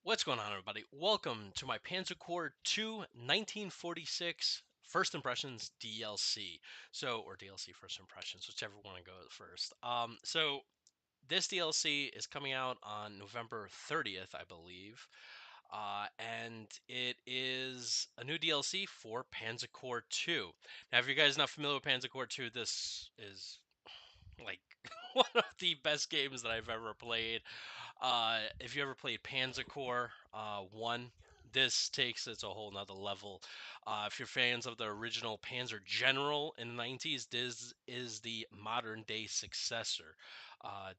What's going on, everybody? Welcome to my Panzer Corps 2 1946 First Impressions DLC. Or DLC First Impressions, whichever one to go first. This DLC is coming out on November 30th, I believe. And it is a new DLC for Panzer Corps 2. Now, if you guys are not familiar with Panzer Corps 2, this is like one of the best games that I've ever played. If you ever played Panzer Corps 1, this takes it to a whole nother level. If you're fans of the original Panzer General in the 90s, this is the modern day successor.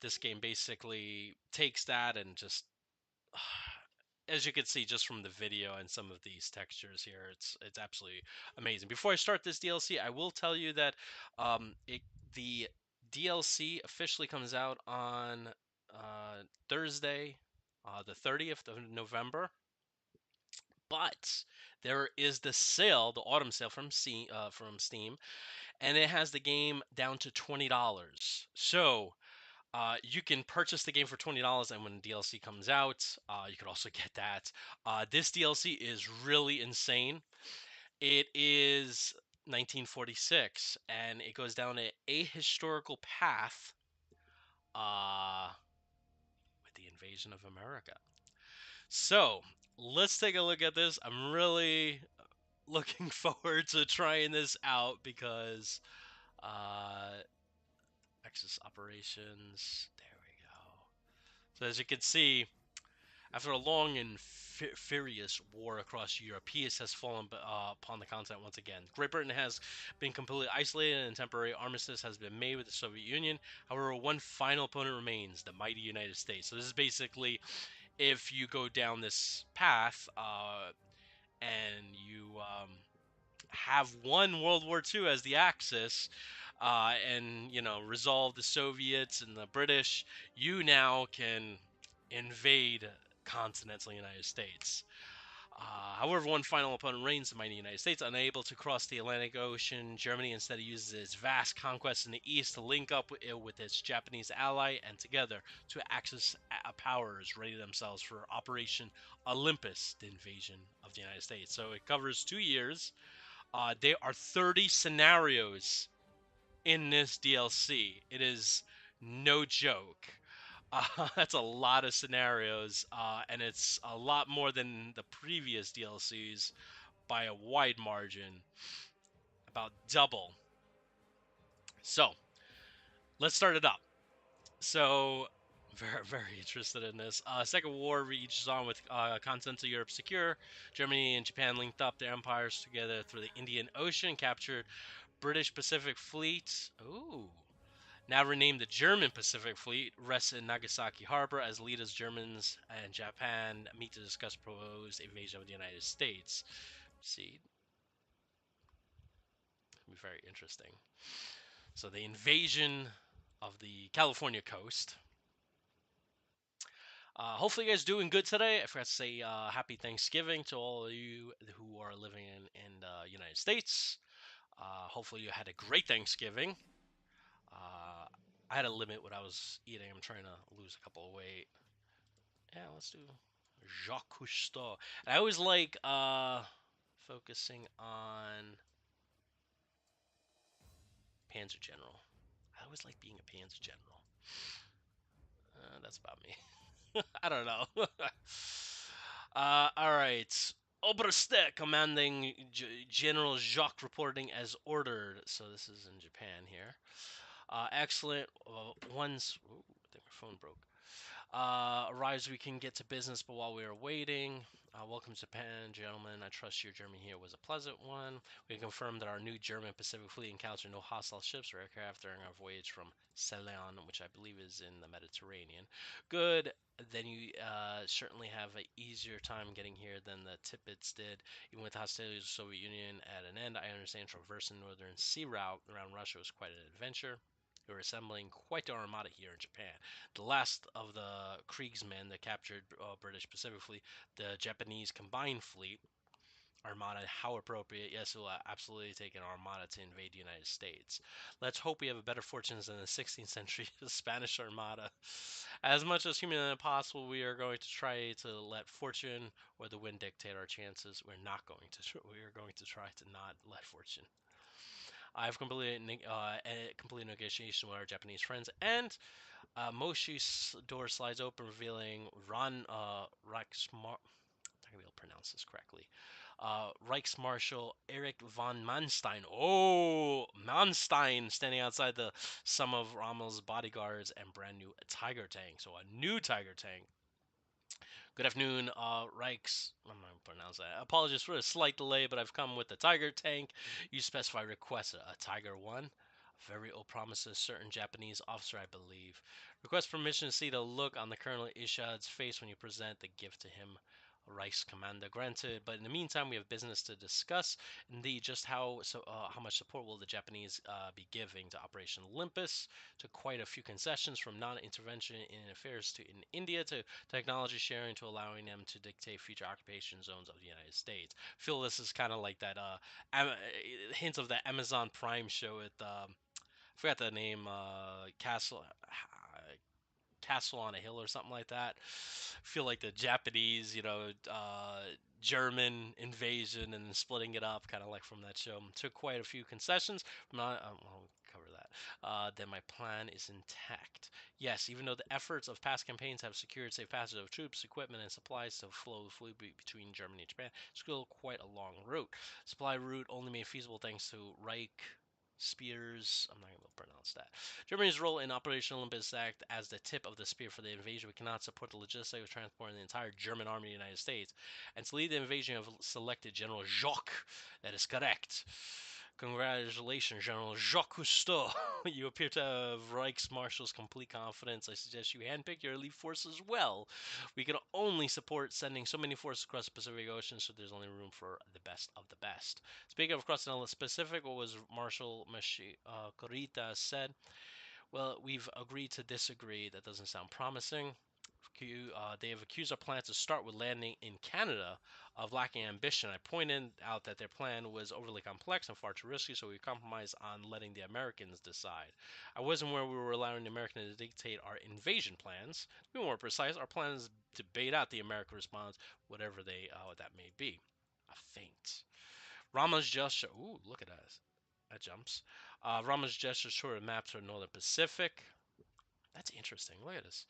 This game basically takes that and just, as you can see just from the video and some of these textures here, it's absolutely amazing. Before I start this DLC, I will tell you that the DLC officially comes out on Thursday, the 30th of November. But there is the sale, the autumn sale from Steam, and it has the game down to $20. So you can purchase the game for $20, and when the DLC comes out, you could also get that. This DLC is really insane. It is 1946, and it goes down a historical path uh, with the invasion of America. So let's take a look at this. I'm really looking forward to trying this out because Axis operations. There we go. So as you can see, after a long and furious war across Europe, peace has fallen upon the continent once again. Great Britain has been completely isolated, and temporary armistice has been made with the Soviet Union. However, one final opponent remains: the mighty United States. So this is basically, if you go down this path and you have won World War II as the Axis, and resolve the Soviets and the British, you now can invade continental United States. However, one final opponent reigns, the mighty United States. Unable to cross the Atlantic Ocean, Germany instead uses its vast conquests in the east to link up with its Japanese ally, and together to Axis powers ready themselves for Operation Olympus, the invasion of the United States. So it covers 2 years. There are 30 scenarios in this DLC. It is no joke. That's a lot of scenarios, and it's a lot more than the previous DLCs by a wide margin, about double. So let's start it up. So very, very interested in this. Second war reaches on with continental Europe secure. Germany and Japan linked up their empires together through the Indian Ocean, captured British Pacific Fleet. Ooh. Now renamed the German Pacific Fleet, rests in Nagasaki Harbor as leaders Germans and Japan meet to discuss proposed invasion of the United States. See, it'll be very interesting. So the invasion of the California coast. Hopefully you guys doing good today. I forgot to say happy Thanksgiving to all of you who are living in the United States. Hopefully you had a great Thanksgiving. Uh, I had to limit what I was eating. I'm trying to lose a couple of weight. Yeah, let's do Jacques Cousteau. I always like focusing on Panzer General. I always like being a Panzer General. That's about me. I don't know. All right. Oberste commanding General Jacques reporting as ordered. So this is in Japan here. Excellent. Once, ooh, I think my phone broke. Arrives, we can get to business, but while we are waiting, welcome to Japan, gentlemen. I trust your journey here was a pleasant one. We confirm that our new German Pacific Fleet encountered no hostile ships or aircraft during our voyage from Ceylon, which I believe is in the Mediterranean. Good. Then you certainly have an easier time getting here than the Tippets did. Even with hostilities with the Soviet Union at an end, I understand traversing the northern sea route around Russia was quite an adventure. We're assembling quite the armada here in Japan. The last of the Kriegsmen that captured British Pacific Fleet, the Japanese Combined Fleet, Armada, how appropriate. Yes, we'll absolutely take an armada to invade the United States. Let's hope we have a better fortunes than the 16th century Spanish Armada. As much as humanly possible, we are going to try to let fortune or the wind dictate our chances. We're not going to. We are going to try to not let fortune. I've completed negotiation with our Japanese friends, and Moshi's door slides open, revealing Ron Reichsmar. I'm gonna be able to pronounce this correctly. Reichsmarshal Erich von Manstein. Oh, Manstein standing outside some of Rommel's bodyguards and brand new Tiger tank. So a new Tiger tank. Good afternoon, Reichs. I'm not going to pronounce that. Apologies for a slight delay, but I've come with the Tiger tank. You specify request a Tiger 1. Very old promises, certain Japanese officer, I believe. Request permission to see the look on the Colonel Ishad's face when you present the gift to him. Reichs commander granted, but in the meantime, we have business to discuss. Indeed, just how much support will the Japanese be giving to Operation Olympus? To quite a few concessions, from non-intervention in affairs in India to technology sharing to allowing them to dictate future occupation zones of the United States. I feel this is kind of like that hint of the Amazon Prime show with I forgot the name, Castle on a Hill or something like that. Feel like the Japanese, German invasion and then splitting it up, kind of like from that show. Took quite a few concessions. I'll cover that. Then my plan is intact. Yes, even though the efforts of past campaigns have secured safe passage of troops, equipment, and supplies to flow fluidly between Germany and Japan, it's still quite a long route. Supply route only made feasible thanks to Reich Spears. I'm not going to pronounce that. Germany's role in Operation Olympus act as the tip of the spear for the invasion. We cannot support the logistics of transporting the entire German army of the United States. And to lead the invasion of selected General Jacques. That is correct. Congratulations, General Jacques Cousteau. You appear to have Reichsmarshal's complete confidence. I suggest you handpick your elite forces well. We can only support sending so many forces across the Pacific Ocean, so there's only room for the best of the best. Speaking of crossing the Pacific, what was Marshal Kurita said? Well, we've agreed to disagree. That doesn't sound promising. They have accused our plan to start with landing in Canada of lacking ambition. I pointed out that their plan was overly complex and far too risky, so we compromised on letting the Americans decide. I wasn't where we were allowing the Americans to dictate our invasion plans. To be more precise, our plan is to bait out the American response, whatever that may be. A feint. Rama's gesture. Ooh, look at that. That jumps. Rama's gesture toward a map to the Northern Pacific. That's interesting. Look at this.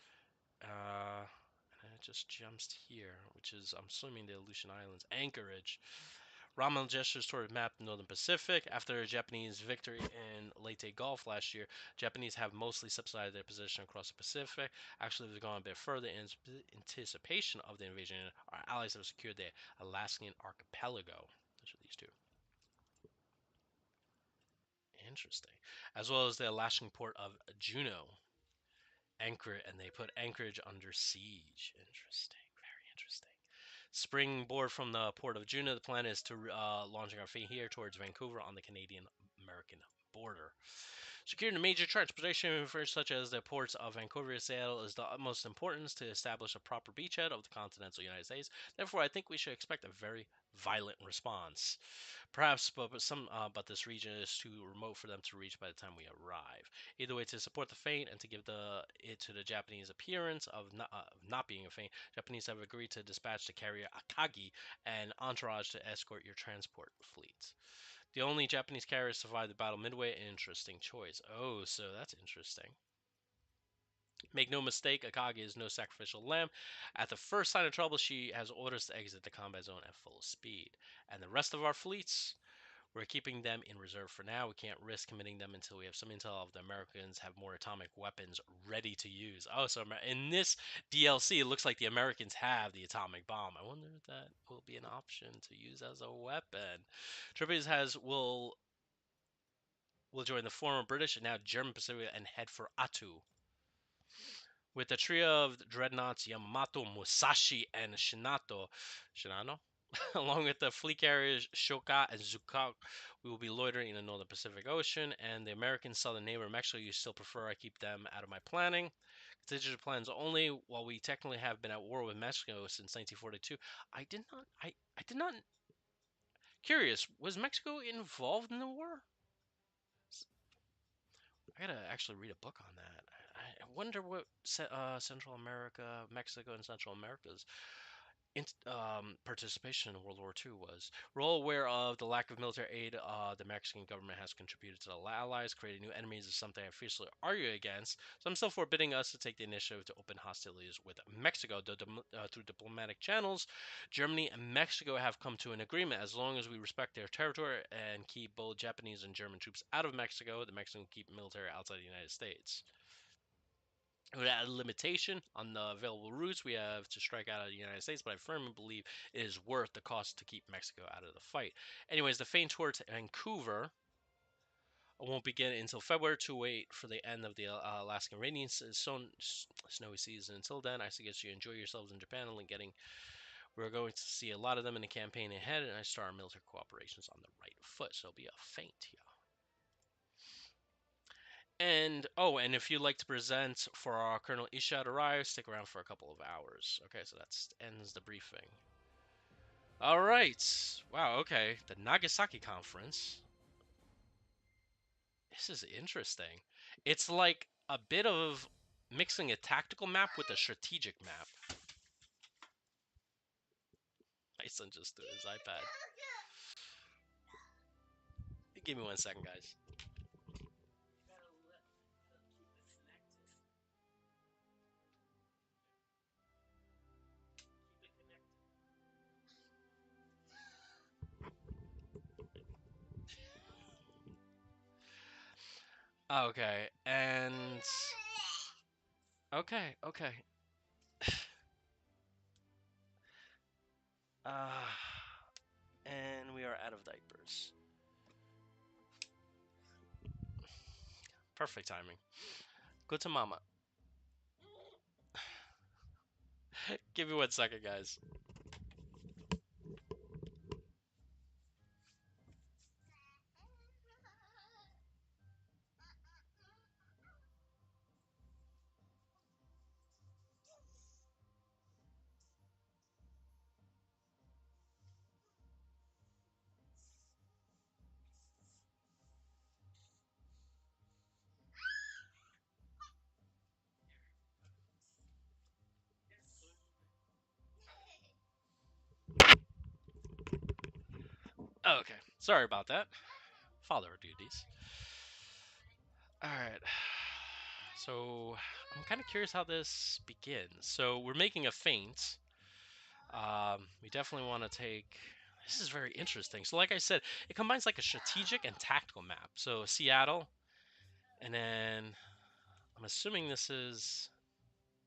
And it just jumps here, which is, I'm assuming, the Aleutian Islands. Anchorage. Rommel gestures toward a map of the Northern Pacific. After a Japanese victory in Leyte Gulf last year, Japanese have mostly subsidized their position across the Pacific. Actually, they've gone a bit further in anticipation of the invasion. Our allies have secured the Alaskan archipelago. Those are these two. Interesting. As well as the Alaskan port of Juneau. And they put Anchorage under siege. Interesting. Very interesting. Springboard from the port of Juneau, the plan is to launching our fleet here towards Vancouver on the Canadian-American border. Securing the major transportation infrastructure such as the ports of Vancouver and Seattle is the utmost importance to establish a proper beachhead of the continental United States. Therefore, I think we should expect a very violent response. Perhaps, but this region is too remote for them to reach by the time we arrive. Either way, to support the feint and to give it to the Japanese appearance of not being a feint, Japanese have agreed to dispatch the carrier Akagi and entourage to escort your transport fleet. The only Japanese carrier to survive the battle midway. Interesting choice. Oh, so that's interesting. Make no mistake, Akagi is no sacrificial lamb. At the first sign of trouble, she has orders to exit the combat zone at full speed. And the rest of our fleets, we're keeping them in reserve for now. We can't risk committing them until we have some intel of the Americans have more atomic weapons ready to use. Oh, so in this DLC, it looks like the Americans have the atomic bomb. I wonder if that will be an option to use as a weapon. Trippies will join the former British and now German Pacific and head for Atu. With the trio of dreadnoughts Yamato, Musashi, and Shinano, along with the fleet carriers Shoka and Zukak, we will be loitering in the northern Pacific Ocean. And the American southern neighbor, Mexico, you still prefer I keep them out of my planning. Contingency plans only. While we technically have been at war with Mexico since 1942, I did not Curious, was Mexico involved in the war? I gotta actually read a book on that. I wonder what Central America, Mexico, and Central America's participation in World War II was. We're all aware of the lack of military aid the Mexican government has contributed to the Allies. Creating new enemies is something I fiercely argue against. So I'm still forbidding us to take the initiative to open hostilities with Mexico. Through diplomatic channels, Germany and Mexico have come to an agreement. As long as we respect their territory and keep both Japanese and German troops out of Mexico, the Mexicans keep military outside the United States. Without a limitation on the available routes we have to strike out of the United States, but I firmly believe it is worth the cost to keep Mexico out of the fight. Anyways, the feint towards Vancouver won't begin until February to wait for the end of the Alaskan rainy snowy season. Until then, I suggest you enjoy yourselves in Japan and getting. We're going to see a lot of them in the campaign ahead, and I start our military cooperations on the right foot. So it'll be a feint here. And and if you'd like to present for our Colonel Isha arrives, stick around for a couple of hours. Okay, so that ends the briefing. All right. Wow. Okay. The Nagasaki conference. This is interesting. It's like a bit of mixing a tactical map with a strategic map. My son just threw his iPad. Give me 1 second, guys. Okay, and okay. Uh, and we are out of diapers. Perfect timing. Go to mama. Give me 1 second, guys. Okay, sorry about that. Father duties. All right. So I'm kind of curious how this begins. So we're making a feint. We definitely want to take. This is very interesting. So, like I said, it combines like a strategic and tactical map. So Seattle, and then I'm assuming this is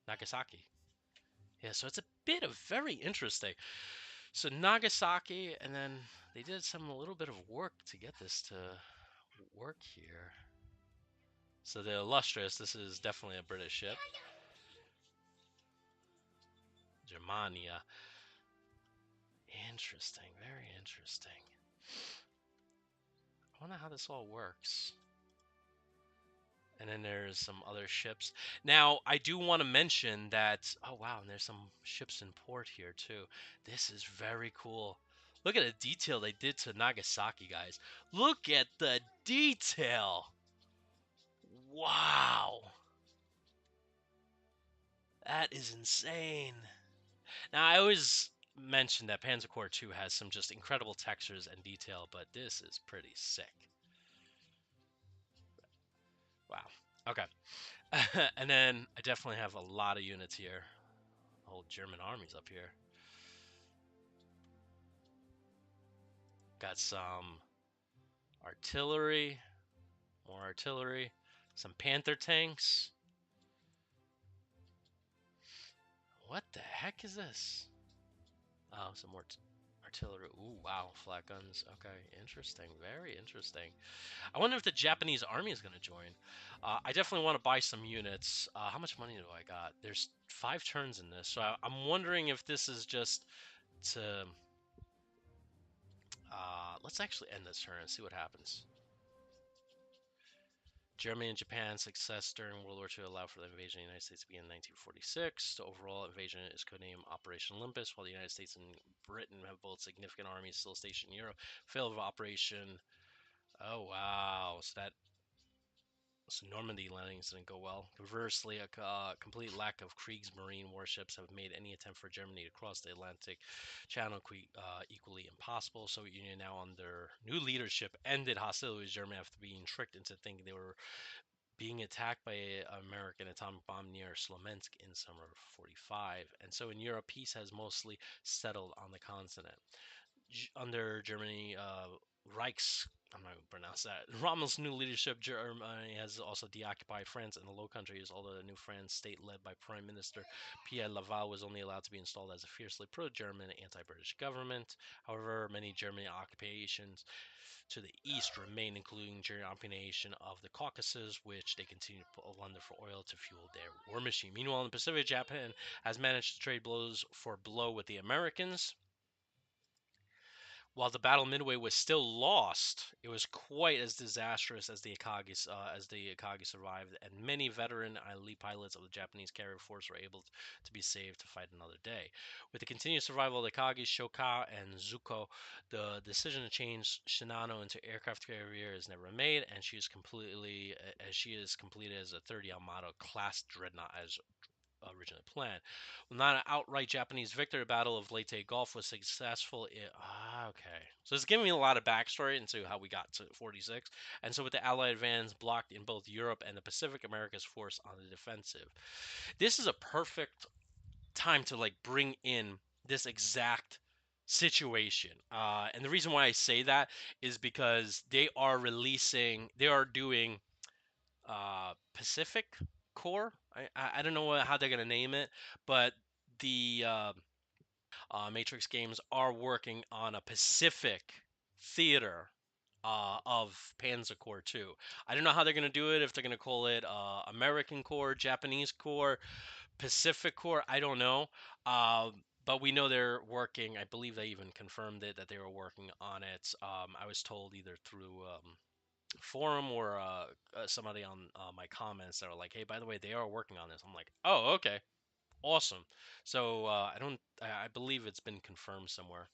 Nagasaki. Yeah, so it's a bit of very interesting. So Nagasaki, and then they did some a little bit of work to get this to work here. So the Illustrious, this is definitely a British ship. Germania. Interesting, very interesting. I wonder how this all works. And then there's some other ships. Now, I do want to mention that, oh wow, and there's some ships in port here too. This is very cool. Look at the detail they did to Nagasaki, guys. Look at the detail. Wow. That is insane. Now, I always mention that Panzer Corps 2 has some just incredible textures and detail, but this is pretty sick. Wow. Okay. And then I definitely have a lot of units here. The whole German army's up here. Got some artillery, more artillery, some Panther tanks. What the heck is this? Oh, some more artillery. Ooh, wow, flat guns. Okay, interesting. Very interesting. I wonder if the Japanese army is going to join. I definitely want to buy some units. How much money do I got? There's 5 turns in this, so I'm wondering if this is just to. Let's actually end this turn and see what happens. Germany and Japan's success during World War II allowed for the invasion of the United States to begin in 1946. The overall invasion is codenamed Operation Olympus, while the United States and Britain have both significant armies still stationed in Europe. Failed of Operation. Oh wow! So Normandy landings didn't go well. Conversely, a complete lack of Kriegsmarine warships have made any attempt for Germany to cross the Atlantic Channel equally impossible. Soviet Union, now under new leadership, ended hostilities with Germany after being tricked into thinking they were being attacked by an American atomic bomb near Smolensk in summer of 45. And so in Europe, peace has mostly settled on the continent. Under Germany, Reichs, I'm not going to pronounce that. Rommel's new leadership, Germany has also deoccupied France and the Low Countries, although the new France state led by Prime Minister Pierre Laval was only allowed to be installed as a fiercely pro-German anti-British government. However, many German occupations to the east remain, including during occupation of the Caucasus, which they continue to plunder for oil to fuel their war machine. Meanwhile, in the Pacific, Japan has managed to trade blows for blow with the Americans. While the battle midway was still lost, it was quite as disastrous as the Akagi survived, and many veteran elite pilots of the Japanese carrier force were able to be saved to fight another day. With the continued survival of the Akagi, Shoka, and Zuko, the decision to change Shinano into aircraft carrier is never made, and she is completed as a 30 Yamato class dreadnought as originally planned. Well, not an outright Japanese victory, the Battle of Leyte Gulf was successful. Okay. So it's giving me a lot of backstory into how we got to 46. And so with the Allied advance blocked in both Europe and the Pacific, America's force on the defensive. This is a perfect time to like bring in this exact situation. And the reason why I say that is because they are doing Pacific Core. I don't know how they're gonna name it, but the Matrix games are working on a Pacific theater of Panzer Core 2. I don't know how they're gonna do it. If they're gonna call it American Core, Japanese Core, Pacific Core, I don't know. But we know they're working. I believe they even confirmed it that they were working on it. I was told either through forum or somebody on my comments that were like, "Hey, by the way, they are working on this." I'm like, "Oh, okay, awesome." So I don't. I believe it's been confirmed somewhere.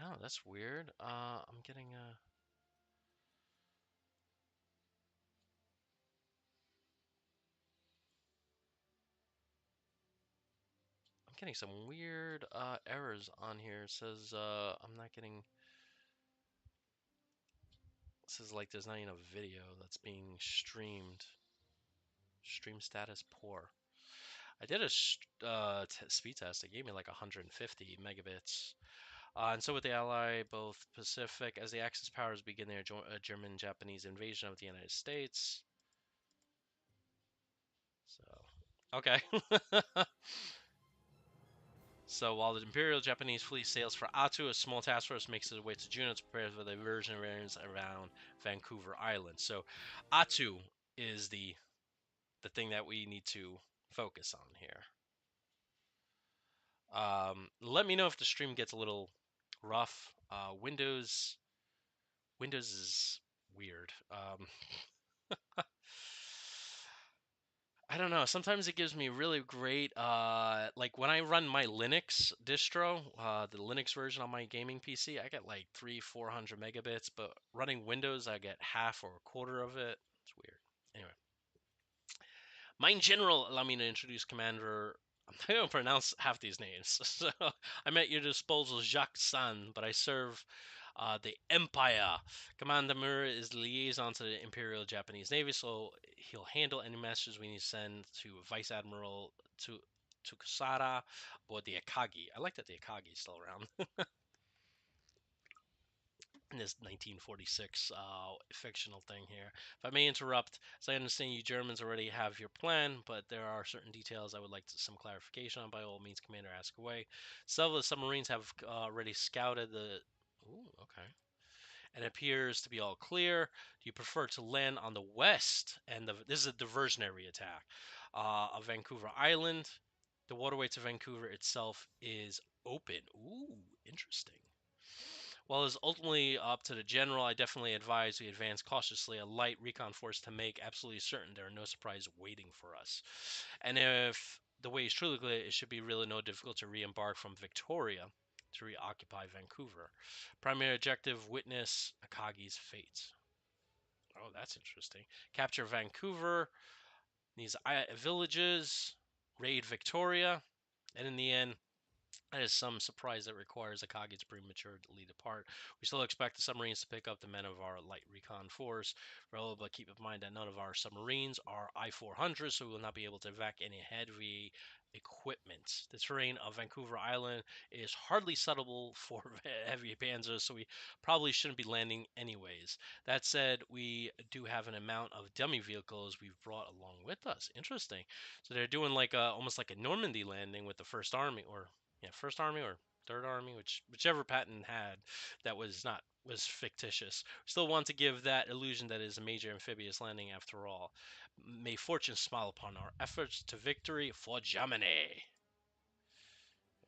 Oh, that's weird. I'm getting some weird errors on here. It says I'm not getting. It says like there's not even a video that's being streamed. Stream status poor. I did a speed test. It gave me like 150 megabits. And so with the ally, both Pacific, as the Axis powers begin their German-Japanese invasion of the United States. So, okay. So while the Imperial Japanese fleet sails for Attu, a small task force makes its way to Juneau to prepare for the diversion areas around Vancouver Island. So Attu is the thing that we need to focus on here. Let me know if the stream gets a little rough. Windows is weird. I don't know. Sometimes it gives me really great, like when I run my Linux distro, the Linux version on my gaming PC, I get like 400 megabits, but running Windows, I get half or a quarter of it. It's weird. Anyway, Mine General, allow me to introduce Commander. I'm not going to pronounce half these names. So I'm at your disposal, Jacques San, but I serve the Empire. Commander Mura is the liaison to the Imperial Japanese Navy, so he'll handle any messages we need to send to Vice Admiral Tukusara or the Akagi. I like that the Akagi is still around. In this 1946 fictional thing here. If I may interrupt, as I understand you Germans already have your plan, but there are certain details I would like some clarification on. By all means, Commander, ask away. Several of the submarines have already scouted the... Ooh, okay. And it appears to be all clear. Do you prefer to land on the west? And this is a diversionary attack of Vancouver Island. The waterway to Vancouver itself is open. Ooh, interesting. While it's ultimately up to the general, I definitely advise we advance cautiously, a light recon force to make absolutely certain there are no surprises waiting for us. And if the way is truly clear, it should be really no difficult to re-embark from Victoria to reoccupy Vancouver. Primary objective, witness Akagi's fate. Oh, that's interesting. Capture Vancouver, these villages, raid Victoria, and in the end, that is some surprise that requires Akagi to prematurely depart. We still expect the submarines to pick up the men of our light recon force. But keep in mind that none of our submarines are I-400s, so we will not be able to evac any heavy equipment. The terrain of Vancouver Island is hardly suitable for heavy panzers, so we probably shouldn't be landing anyways. That said, we do have an amount of dummy vehicles we've brought along with us. Interesting. So they're doing like almost like a Normandy landing with the First Army, or yeah, First Army or Third Army, whichever Patton had that was fictitious. We still want to give that illusion that it is a major amphibious landing after all. May fortune smile upon our efforts to victory for Germany.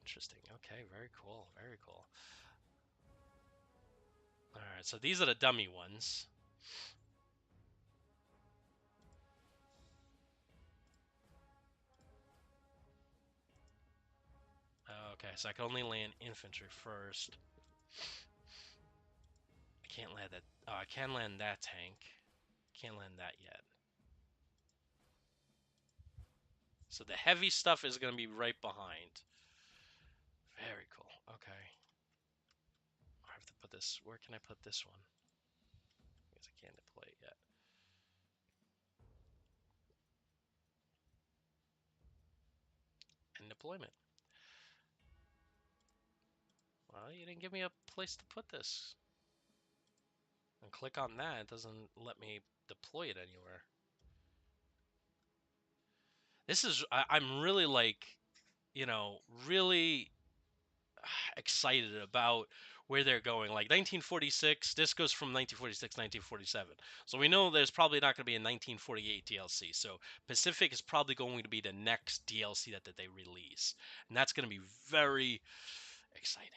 Interesting. Okay, very cool. Very cool. All right, so these are the dummy ones. Okay, so I can only land infantry first. I can't land that. Oh, I can land that tank. Can't land that yet. So the heavy stuff is going to be right behind. Very cool. Okay. I have to put this. Where can I put this one? I guess I can't deploy it yet. And deployment. Well, you didn't give me a place to put this. And click on that. It doesn't let me deploy it anywhere. This is. I'm really like, really excited about where they're going. Like 1946, this goes from 1946 to 1947. So we know there's probably not going to be a 1948 DLC. So Pacific is probably going to be the next DLC that they release. And that's going to be very exciting.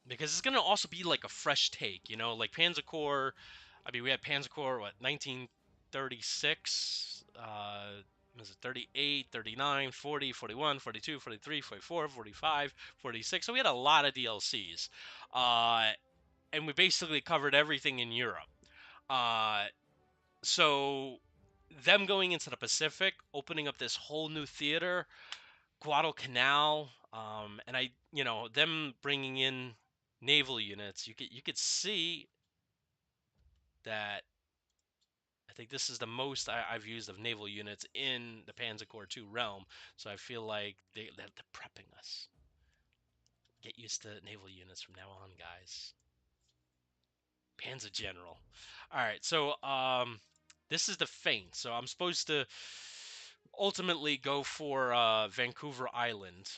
Because it's going to also be like a fresh take, like Panzer Corps. I mean, we had Panzer Corps, 1936? Was it 38, 39, 40, 41, 42, 43, 44, 45, 46? So we had a lot of DLCs. And we basically covered everything in Europe. So them going into the Pacific, opening up this whole new theater, Guadalcanal, and them bringing in naval units. You could see that. I think this is the most I've used of naval units in the Panzer Corps 2 realm. So I feel like they're prepping us. Get used to naval units from now on, guys. Panzer General. All right, so this is the feint. So I'm supposed to ultimately go for Vancouver Island.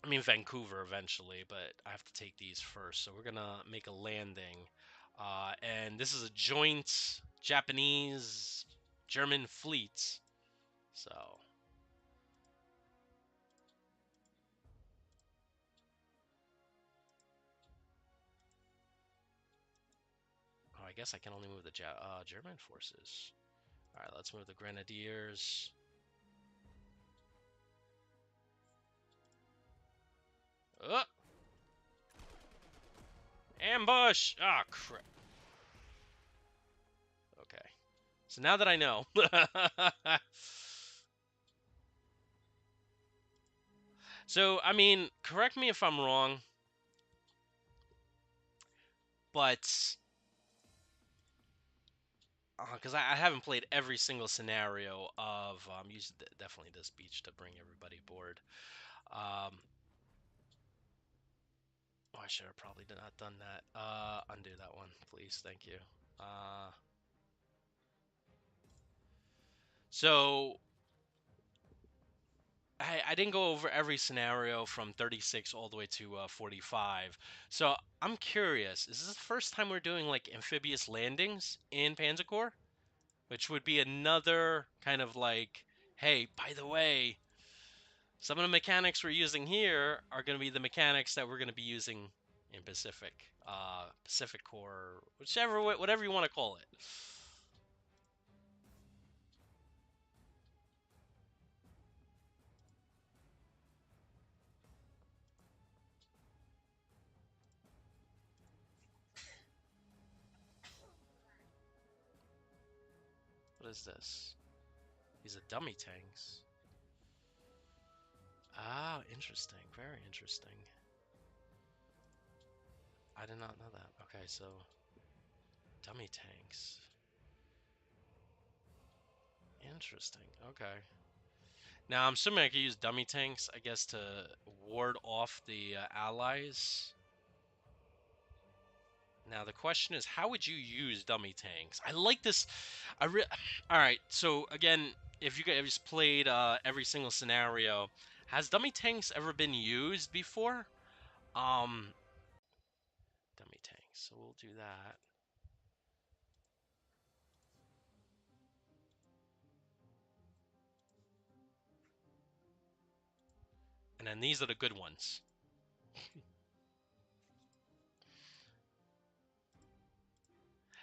I mean Vancouver eventually, but I have to take these first. So we're gonna make a landing, and this is a joint Japanese German fleet. So I guess I can only move the German forces. All right, let's move the Grenadiers. Oh! Ambush! Ah, crap. Okay. So now that I know. So, I mean, correct me if I'm wrong, but because I haven't played every single scenario of using definitely this beach to bring everybody aboard. Oh, I should have probably not done that. Undo that one, please. Thank you. Uh, so I didn't go over every scenario from 36 all the way to 45. So I'm curious, is this the first time we're doing like amphibious landings in Panzer Corps? which would be another kind of like, hey, by the way, some of the mechanics we're using here are going to be the mechanics that we're going to be using in Pacific Core, whichever, whatever you want to call it. What is this? These are dummy tanks. Ah, interesting. Very interesting. I did not know that. Okay, so dummy tanks. Interesting. Okay. Now I'm assuming I could use dummy tanks, I guess, to ward off the allies. Now the question is, how would you use dummy tanks? I like this. All right. So again, if you guys played every single scenario, has dummy tanks ever been used before? Um, Dummy tanks. So we'll do that. And then these are the good ones.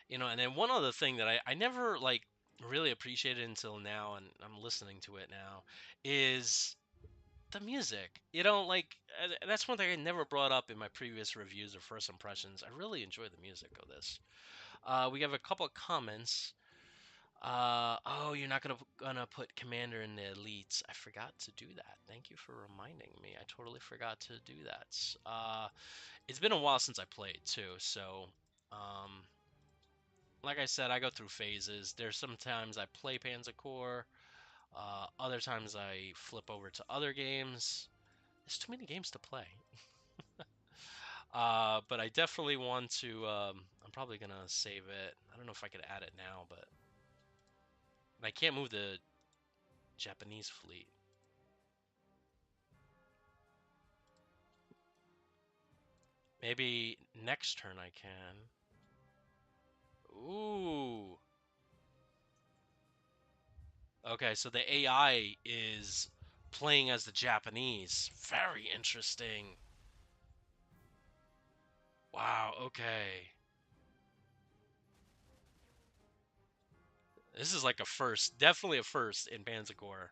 And then one other thing that I never like really appreciated until now, and I'm listening to it now, is the music. Like that's one thing I never brought up in my previous reviews or first impressions. I really enjoy the music of this. We have a couple of comments. Oh, you're not gonna put Commander in the elites. I forgot to do that. Thank you for reminding me. I totally forgot to do that. It's been a while since I played too, so um, like I said, I go through phases. There's sometimes I play Panzer Core. Other times I flip over to other games. There's too many games to play. But I definitely want to. I'm probably gonna save it. I don't know if I could add it now, but I can't move the Japanese fleet. Maybe next turn I can. Ooh. Okay, so the AI is playing as the Japanese. Very interesting. Wow, okay. This is like a first, definitely a first in Panzer Corps.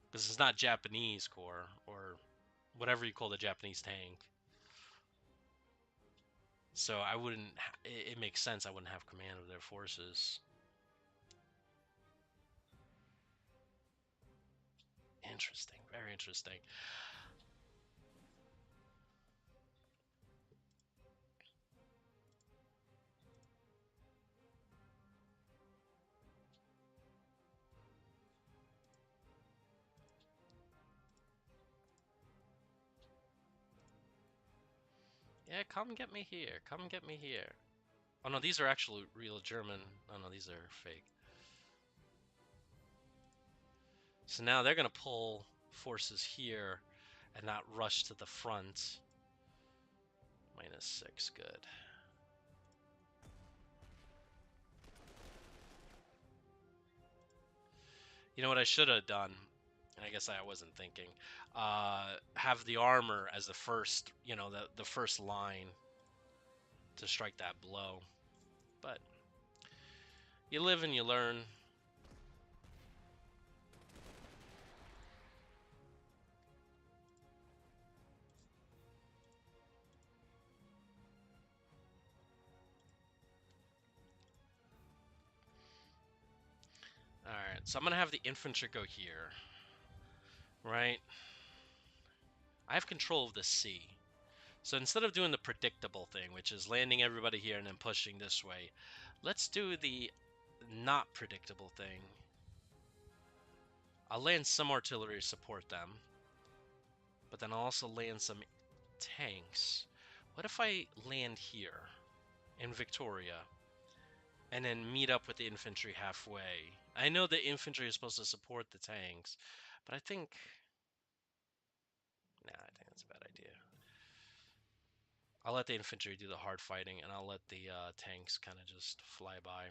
Because it's not Japanese Corps, or whatever you call the Japanese tank. So I wouldn't, it makes sense I wouldn't have command of their forces. Interesting, very interesting. Yeah, come get me here, come get me here. Oh no, these are actually real German. Oh no, these are fake. So now they're going to pull forces here and not rush to the front. -6, good. You know what I should have done? And I guess I wasn't thinking. Have the armor as the first, the first line to strike that blow. But you live and you learn. Alright, so I'm going to have the infantry go here. Right? I have control of the sea. So instead of doing the predictable thing, which is landing everybody here and then pushing this way, let's do the not predictable thing. I'll land some artillery to support them, but then I'll also land some tanks. What if I land here in Victoria and then meet up with the infantry halfway? I know the infantry is supposed to support the tanks, but I think... Nah, I think that's a bad idea. I'll let the infantry do the hard fighting, and I'll let the tanks kind of just fly by.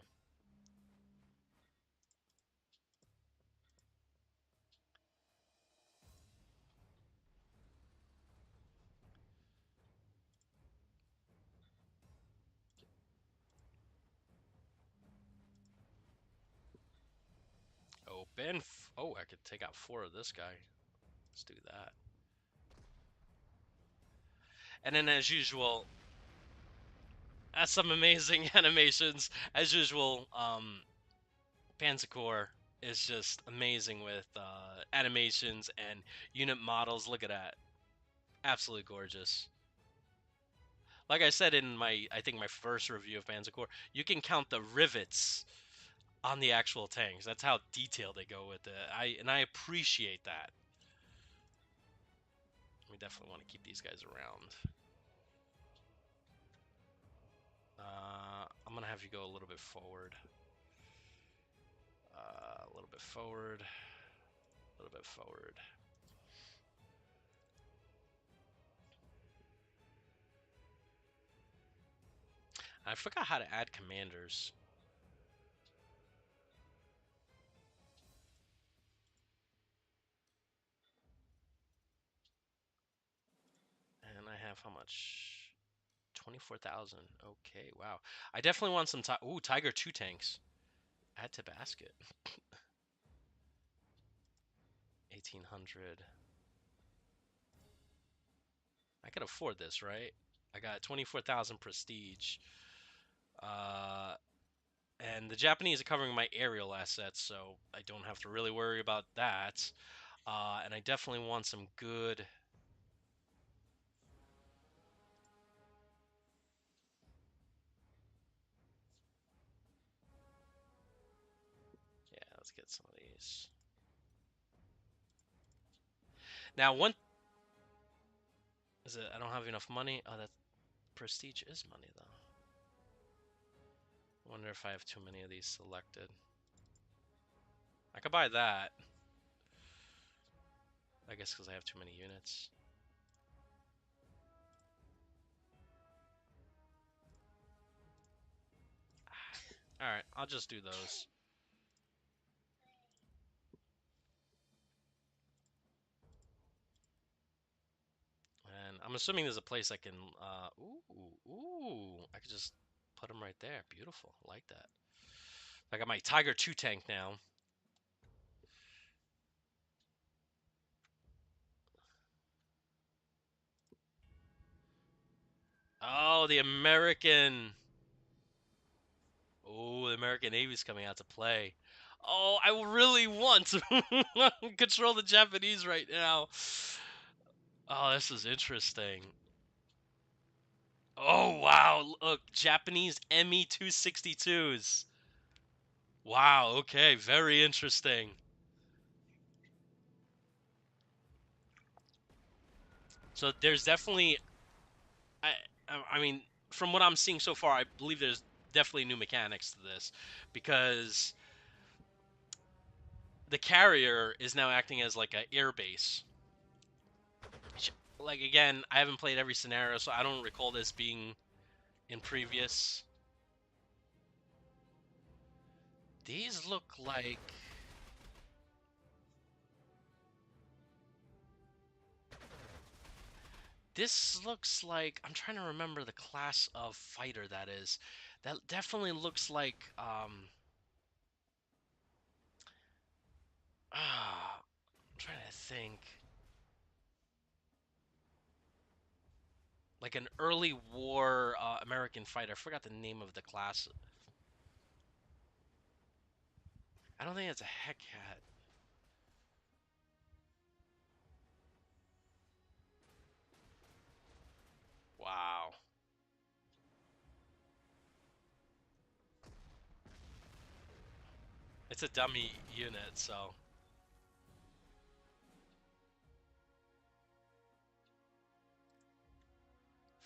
Oh, I could take out 4 of this guy. Let's do that. And then, as usual, that's some amazing animations. As usual, Panzer is just amazing with animations and unit models. Look at that. Absolutely gorgeous. Like I said in I think my first review of Panzer, you can count the rivets on the actual tanks. That's how detailed they go with it. I appreciate that. We definitely want to keep these guys around. I'm gonna have you go a little bit forward. A little bit forward. A little bit forward. I forgot how to add commanders. And I have how much? 24,000. Okay, wow. I definitely want some Tiger 2 tanks. Add to basket. 1800. I could afford this, right? I got 24,000 prestige. Uh, and the Japanese are covering my aerial assets, so I don't have to really worry about that. And I definitely want some good. Yeah, let's get some of these. Now, one is it? I don't have enough money. Oh, that prestige is money though. I wonder if I have too many of these selected. I could buy that. I guess because I have too many units. Alright, I'll just do those. And I'm assuming there's a place I can, I could just put them right there. Beautiful. I like that. I got my Tiger 2 tank now. Oh, the American. Oh, the American Navy's coming out to play. Oh, I really want to control the Japanese right now. Oh, this is interesting. Oh, wow. Look, Japanese ME-262s. Wow, okay. Very interesting. So there's definitely I I mean, from what I'm seeing so far, I believe there's definitely new mechanics to this because the carrier is now acting as like an air base. Like again, I haven't played every scenario, so I don't recall this being in previous. These look like this looks like I'm trying to remember the class of fighter that is. That definitely looks like I'm trying to think. Like an early war American fighter. I forgot the name of the class. I don't think it's a heck cat. Wow. It's a dummy unit, so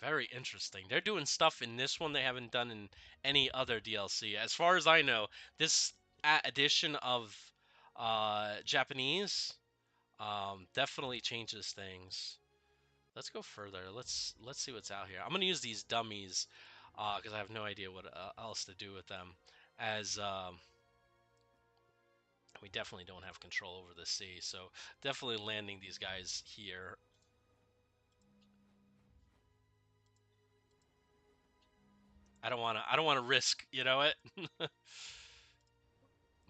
very interesting. They're doing stuff in this one they haven't done in any other DLC. As far as I know, this addition of Japanese definitely changes things. Let's go further. Let's see what's out here. I'm gonna use these dummies because I have no idea what else to do with them. As we definitely don't have control over the sea, so definitely landing these guys here. I don't want to risk, you know it.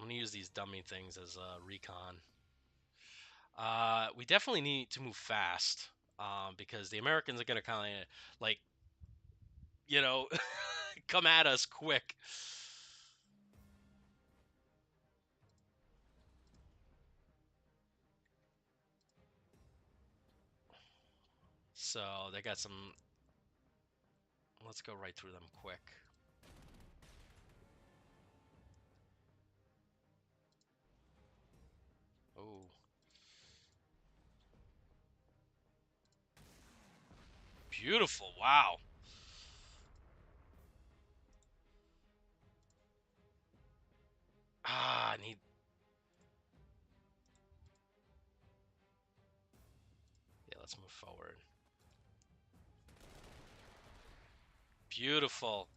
I'm gonna use these dummy things as recon. We definitely need to move fast, because the Americans are gonna kind of like, you know, come at us quick. So they got some. Let's go right through them quick. Oh, beautiful! Wow. I need. Yeah, let's move forward. Beautiful.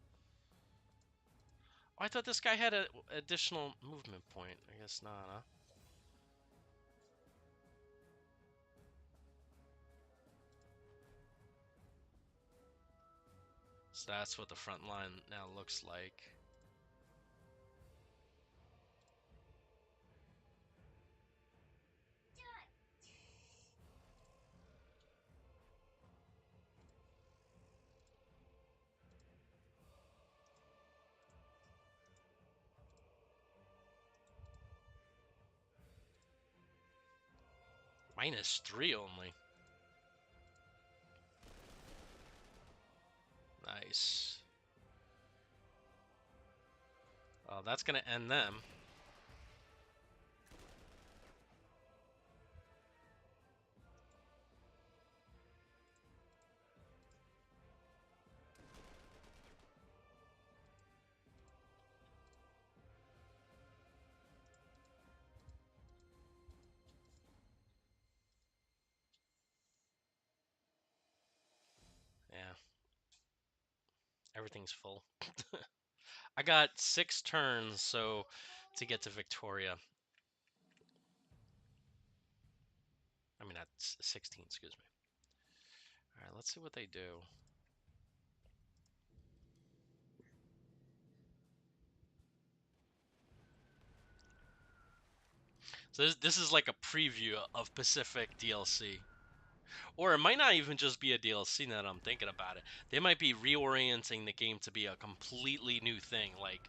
Oh, I thought this guy had an additional movement point. I guess not, huh? So that's what the front line now looks like. -3 only. Nice. Oh, that's gonna end them. Yeah, everything's full. I got 6 turns, so to get to Victoria. I mean, that's 16, excuse me. All right, let's see what they do. So this is like a preview of Pacific DLC. Or it might not even just be a DLC now that I'm thinking about it. They might be reorienting the game to be a completely new thing. Like,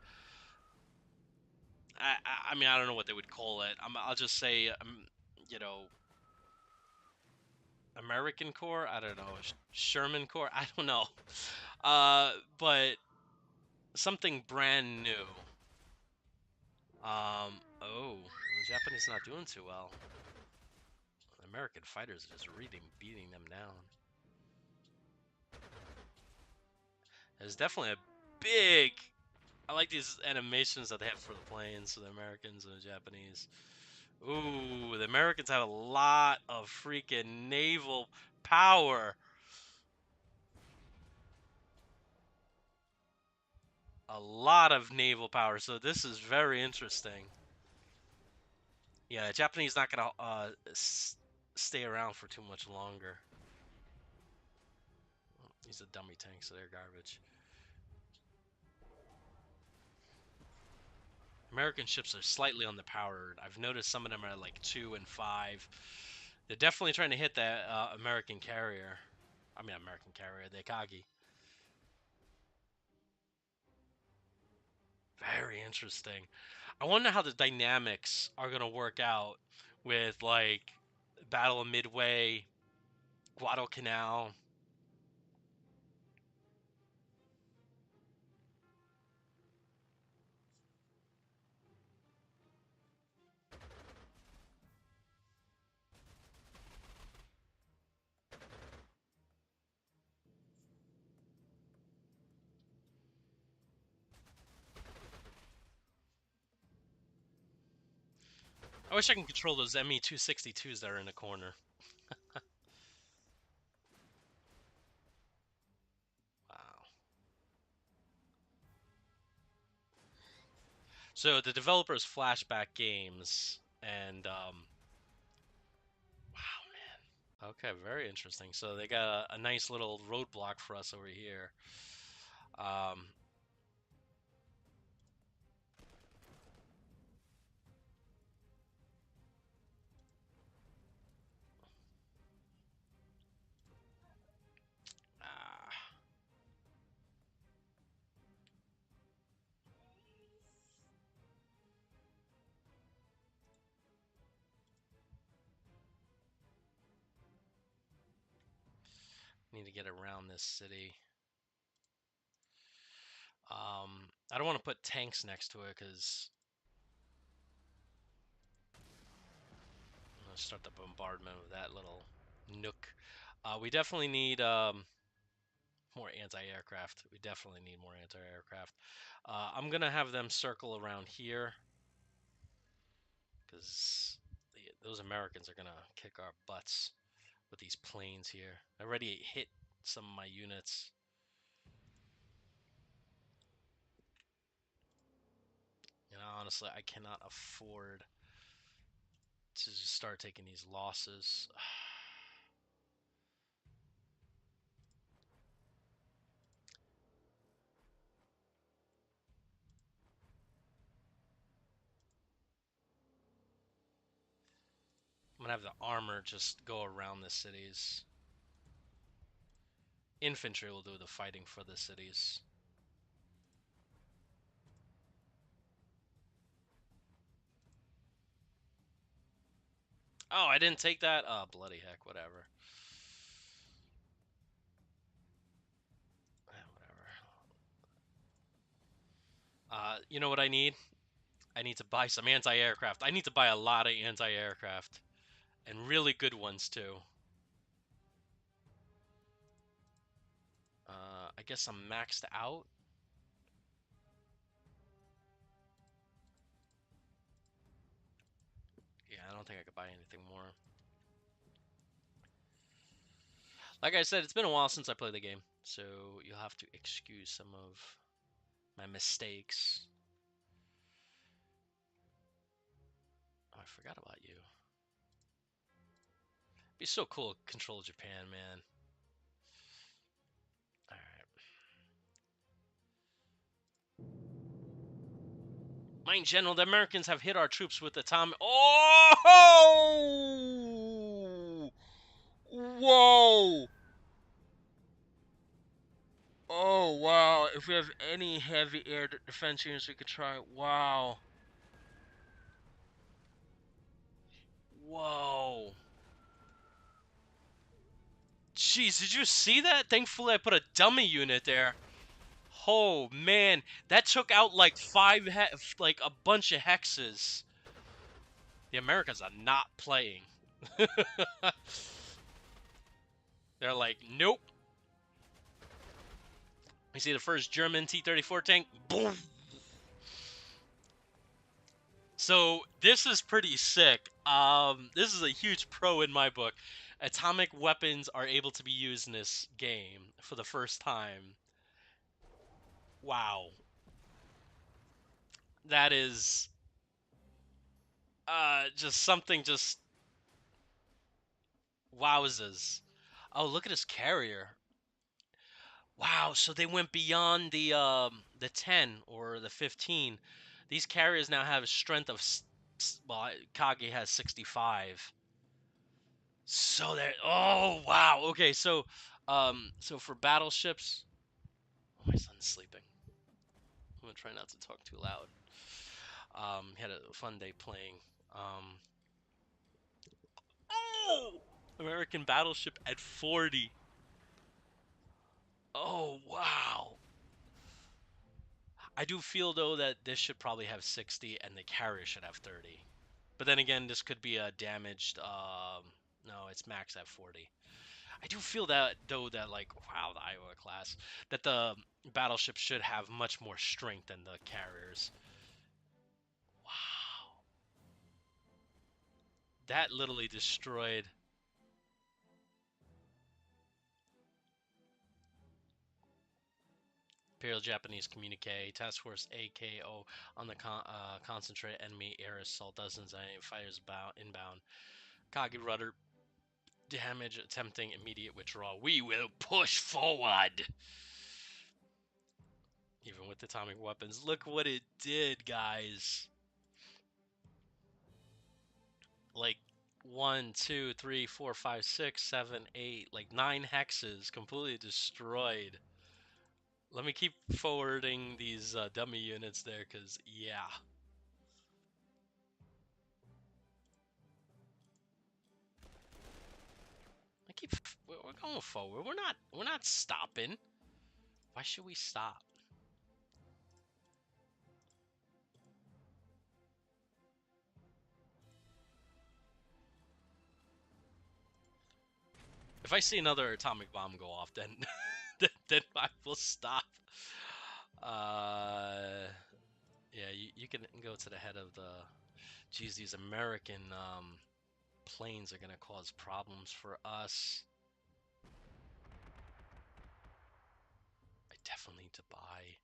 I mean, I don't know what they would call it. I'll just say, you know, American Corps. I don't know, Sherman Corps. I don't know, but something brand new. Oh, the Japanese not doing too well. The American fighters are just beating them down. There's definitely a big. I like these animations that they have for the planes, so the Americans and the Japanese. Ooh, the Americans have a lot of freaking naval power. A lot of naval power. So this is very interesting. Yeah, the Japanese not gonna stay around for too much longer. These are dummy tanks, so they're garbage. American ships are slightly underpowered. I've noticed some of them are like 2 and 5. They're definitely trying to hit that American carrier. I mean, American carrier, the Akagi. Very interesting. I wonder how the dynamics are going to work out with like Battle of Midway, Guadalcanal. I wish I can control those ME-262s that are in the corner. Wow. So the developers Flashback Games and wow, man. Okay, very interesting. So they got a nice little roadblock for us over here. Um, Need to get around this city. I don't want to put tanks next to it because I'm gonna start the bombardment with that little nook. We definitely need more anti-aircraft. We definitely need more anti-aircraft. I'm gonna have them circle around here because those Americans are gonna kick our butts with these planes here. I already hit some of my units. You know, honestly, I cannot afford to just start taking these losses. I'm gonna have the armor just go around the cities. Infantry will do the fighting for the cities. Oh, I didn't take that? Oh, bloody heck, whatever. Whatever. You know what I need? I need to buy some anti-aircraft. I need to buy a lot of anti-aircraft. And really good ones, too. I guess I'm maxed out. Yeah, I don't think I could buy anything more. Like I said, it's been a while since I played the game, so you'll have to excuse some of my mistakes. Oh, I forgot about you. It'd be so cool to control Japan, man. Alright. Mind General, the Americans have hit our troops with atomic... Oh! Whoa! Oh, wow. If we have any heavy air defense units, we could try. Wow. Whoa. Jeez, did you see that? Thankfully, I put a dummy unit there. Oh, man. That took out like like a bunch of hexes. The Americans are not playing. They're like, nope. You see the first German T-34 tank? Boom! So this is pretty sick. This is a huge pro in my book. Atomic weapons are able to be used in this game for the first time. Wow. That is just something just wowzers. Oh, look at this carrier. Wow, so they went beyond the 10 or the 15. These carriers now have a strength of well, Kage has 65. So there. Oh wow. Okay. So for battleships, oh, my son's sleeping. I'm gonna try not to talk too loud. Had a fun day playing. Oh, American battleship at 40. Oh wow. I do feel though that this should probably have 60 and the carrier should have 30. But then again, this could be a damaged. No, it's max at 40. I do feel that though that like wow the Iowa class that the battleship should have much more strength than the carriers. Wow, that literally destroyed. Imperial Japanese communique Task Force AKO on the concentrate enemy air assault dozens of fighters inbound. Kage rudder damage attempting immediate withdrawal. We will push forward. Even with atomic weapons, look what it did, guys. Like 1, 2, 3, 4, 5, 6, 7, 8, like 9 hexes completely destroyed. Let me keep forwarding these dummy units there, because yeah. I keep. We're going forward. We're not stopping. Why should we stop? If I see another atomic bomb go off, then then I will stop. Yeah, you can go to the head of the. Geez, these American planes are gonna cause problems for us. I definitely need to buy.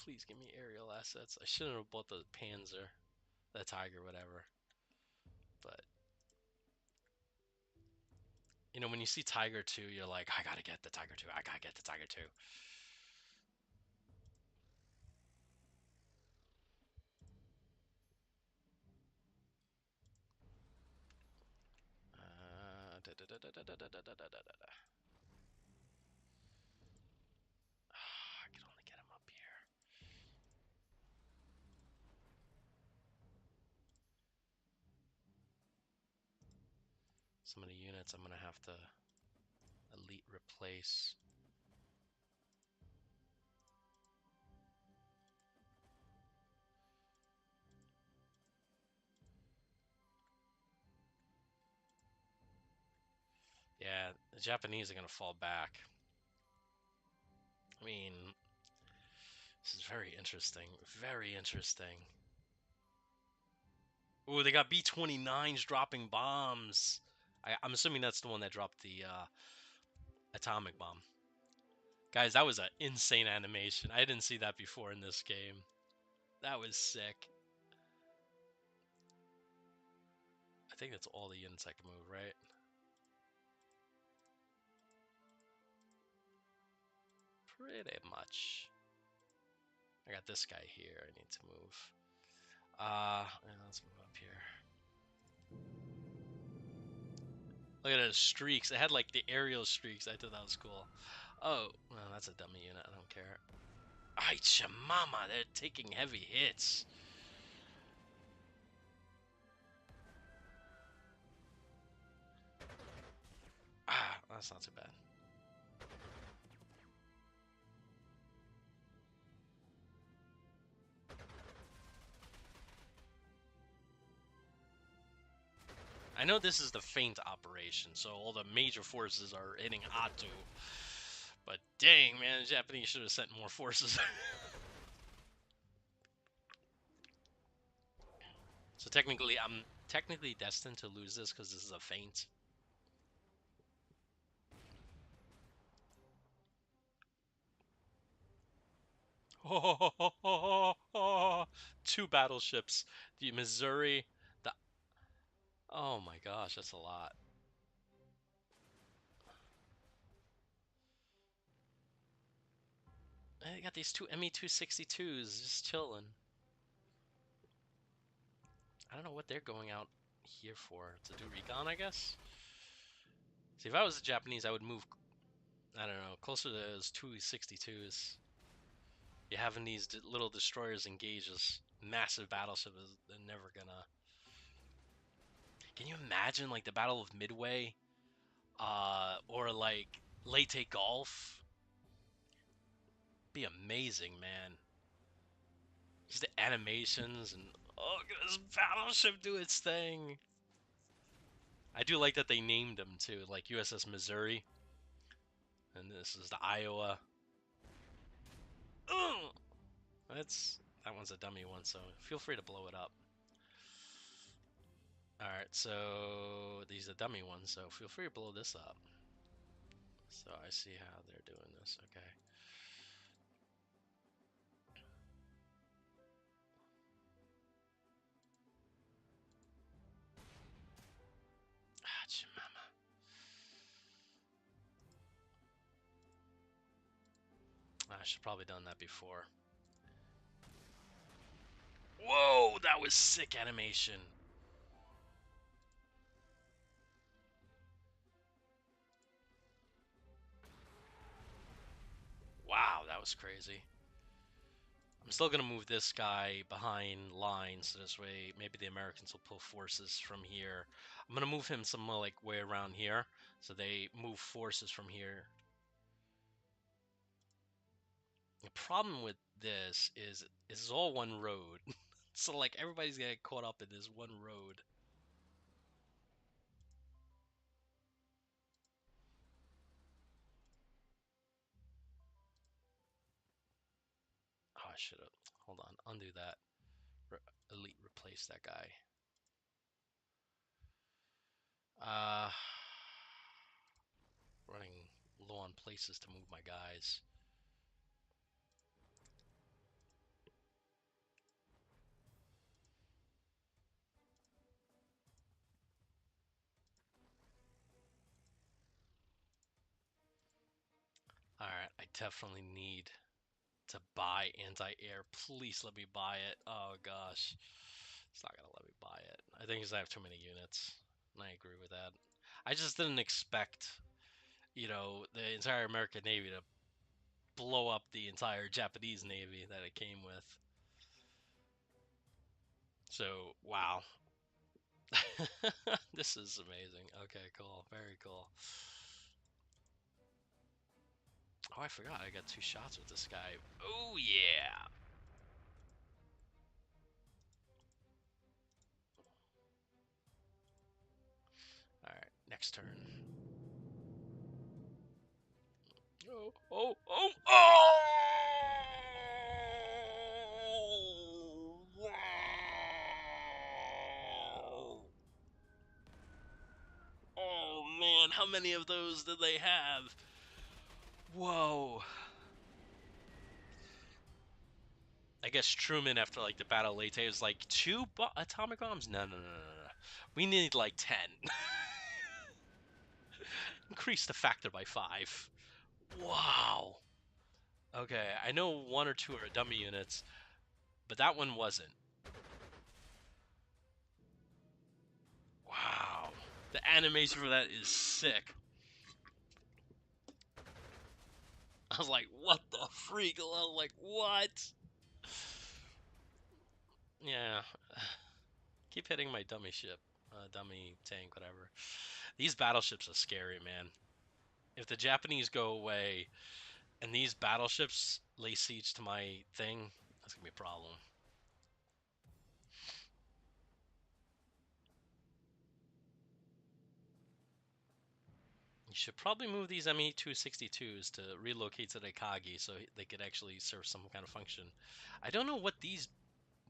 Please give me aerial assets. I shouldn't have bought the Panzer, the Tiger, whatever. But you know, when you see Tiger 2, you're like, I gotta get the Tiger 2. I gotta get the Tiger 2. I can only get him up here. Some of the units I'm gonna have to elite replace. Yeah, the Japanese are gonna fall back. I mean, this is very interesting. Very interesting. Ooh, they got B-29s dropping bombs. I'm assuming that's the one that dropped the atomic bomb. Guys, that was an insane animation. I didn't see that before in this game. That was sick. I think that's all the units I can move, right? Pretty much. I got this guy here I need to move. Yeah, let's move up here. Look at those streaks. It had like the aerial streaks. I thought that was cool. Oh, well, that's a dummy unit. I don't care. Ay, chamama, they're taking heavy hits. Ah, that's not too bad. I know this is the feint operation, so all the major forces are hitting Atu. But dang, man, the Japanese should have sent more forces. So technically, I'm technically destined to lose this because this is a feint. Oh, two battleships. The Missouri. The Oh my gosh, that's a lot. I got these two Me-262s just chilling. I don't know what they're going out here for. To do recon, I guess? See, if I was the Japanese, I would move, I don't know, closer to those 262s. You're having these little destroyers engage this massive battleship. They're never gonna... Can you imagine, like, the Battle of Midway? Or, like, Leyte Gulf? Be amazing, man. Just the animations and... Oh, look at this battleship do its thing! I do like that they named them, too. Like, USS Missouri. And this is the Iowa. Ugh! That one's a dummy one, so feel free to blow it up. Alright, so these are dummy ones, so feel free to blow this up. So I see how they're doing this, okay. Ah, chimama. I should probably done that before. Whoa, that was sick animation. Wow, that was crazy. I'm still gonna move this guy behind lines, so this way maybe the Americans will pull forces from here. I'm gonna move him some more like way around here, so they move forces from here. The problem with this is all one road, so like everybody's gonna get caught up in this one road. Oh, I should have. Hold on, undo that. Elite replace that guy. Uh, running low on places to move my guys. Alright, I definitely need to buy anti-air. Please let me buy it. Oh gosh. It's not gonna let me buy it. I think because I have too many units. And I agree with that. I just didn't expect, the entire American Navy to blow up the entire Japanese Navy that it came with. So, wow. This is amazing. Okay, cool. Very cool. Oh, I forgot. I got 2 shots with this guy. Oh, yeah. Alright, next turn. Oh, oh, oh, oh! Wow! Oh man, how many of those did they have? Whoa. I guess Truman, after like the Battle of Leyte, was like, 2 atomic bombs? No, no, no, no, no. We need like 10. Increase the factor by 5. Wow. Okay, I know 1 or 2 are dummy units, but that one wasn't. Wow. The animation for that is sick. I was like, what the freak? I was like, what? Yeah. Keep hitting my dummy ship. Dummy tank, whatever. These battleships are scary, man. If the Japanese go away and these battleships lay siege to my thing, that's gonna be a problem. You should probably move these Me-262s to relocate to the Kagi so they could actually serve some kind of function. I don't know what these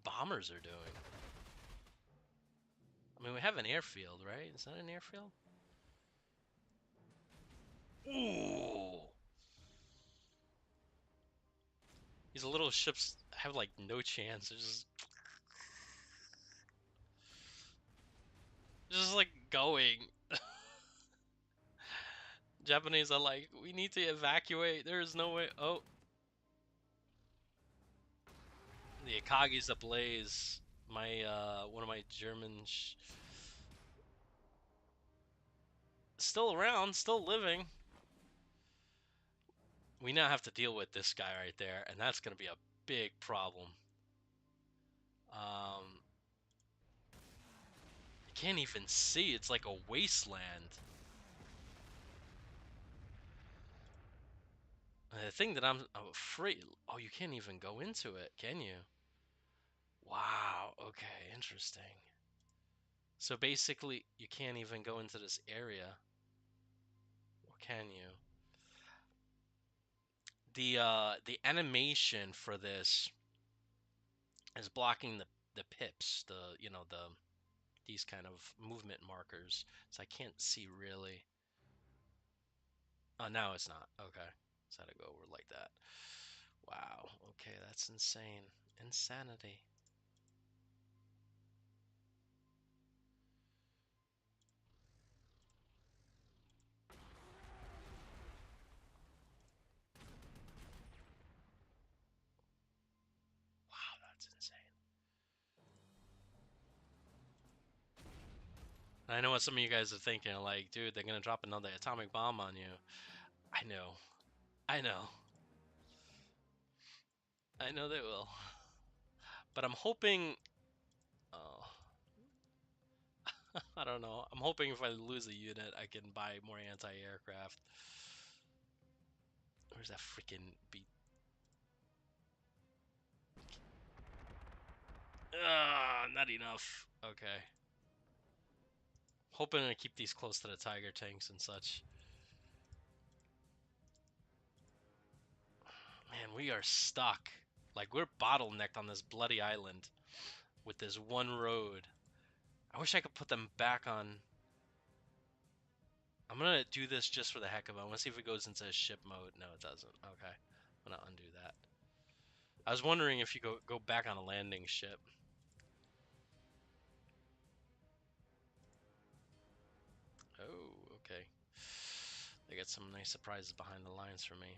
bombers are doing. I mean, we have an airfield, right? Is that an airfield? Ooh! These little ships have like no chance. They're just like going. Japanese are like, we need to evacuate. There is no way. Oh, the Akagi's ablaze. My one of my German still around, still living. We now have to deal with this guy right there, and that's gonna be a big problem. You can't even see. It's like a wasteland. And the thing that I'm afraid. Oh, you can't even go into it, can you? Wow. Okay, interesting. So basically, you can't even go into this area, or can you? The animation for this is blocking the pips, these kind of movement markers, so I can't see really. Oh, now it's not. Okay, so I had to go over like that. Wow. Okay, that's insane. Insanity. Wow, that's insane. I know what some of you guys are thinking, like, dude, they're gonna drop another atomic bomb on you. I know. I know. I know they will. But I'm hoping... Oh, I don't know. I'm hoping if I lose a unit, I can buy more anti-aircraft. Where's that freaking beat? Not enough. Okay. Hoping to keep these close to the Tiger tanks and such. Man, we are stuck. Like, we're bottlenecked on this bloody island with this one road. I wish I could put them back on. I'm gonna do this just for the heck of it. I want to see if it goes into ship mode. No, it doesn't. Okay. I'm gonna undo that. I was wondering if you go back on a landing ship. Oh, okay. They got some nice surprises behind the lines for me.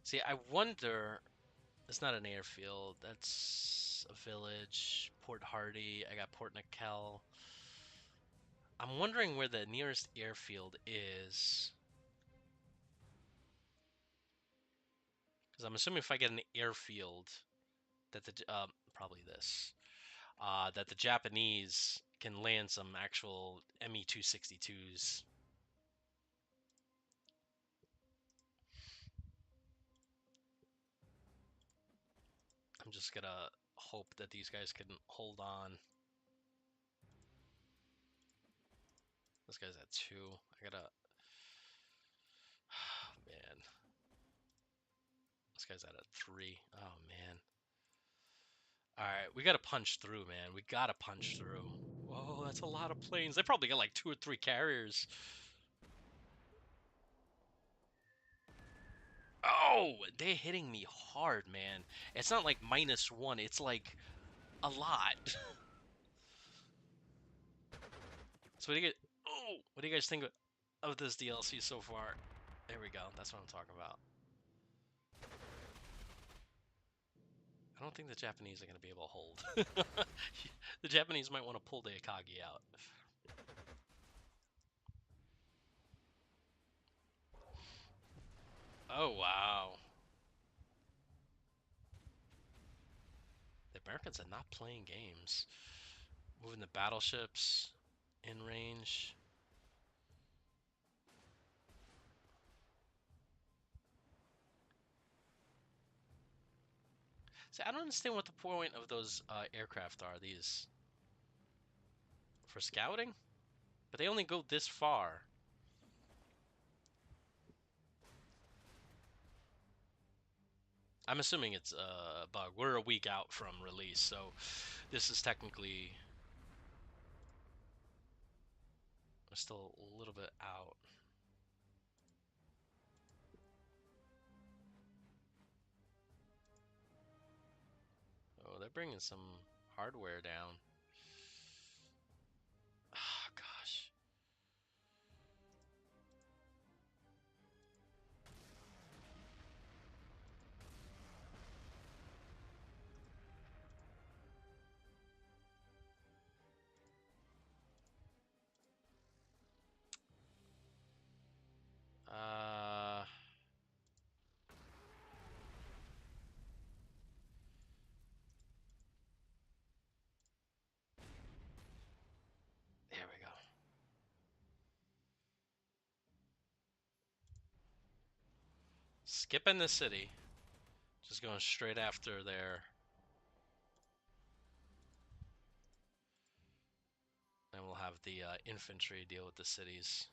See, I wonder... It's not an airfield. That's a village. Port Hardy. I got Port Nickel. I'm wondering where the nearest airfield is. Because I'm assuming if I get an airfield, that the probably this, that the Japanese can land some actual Me-262s. I'm just gonna hope that these guys can hold on. This guy's at 2. I gotta... Oh, man. This guy's at a 3. Oh, man. Alright, we gotta punch through, man. We gotta punch through. Whoa, that's a lot of planes. They probably got like 2 or 3 carriers. Oh, they're hitting me hard, man. It's not like -1. It's like a lot. So what do you get? Oh, what do you guys think of this DLC so far? There we go. That's what I'm talking about. I don't think the Japanese are going to be able to hold. The Japanese might want to pull the Akagi out. Oh, wow. The Americans are not playing games. Moving the battleships in range. See, I don't understand what the point of those aircraft are. These for scouting? But they only go this far. I'm assuming it's a bug. We're a week out from release, so this is technically... We're still a little bit out. Oh, they're bringing some hardware down. Ah, gosh. Uh, there we go. Skipping the city. Just going straight after there. And we'll have the infantry deal with the cities.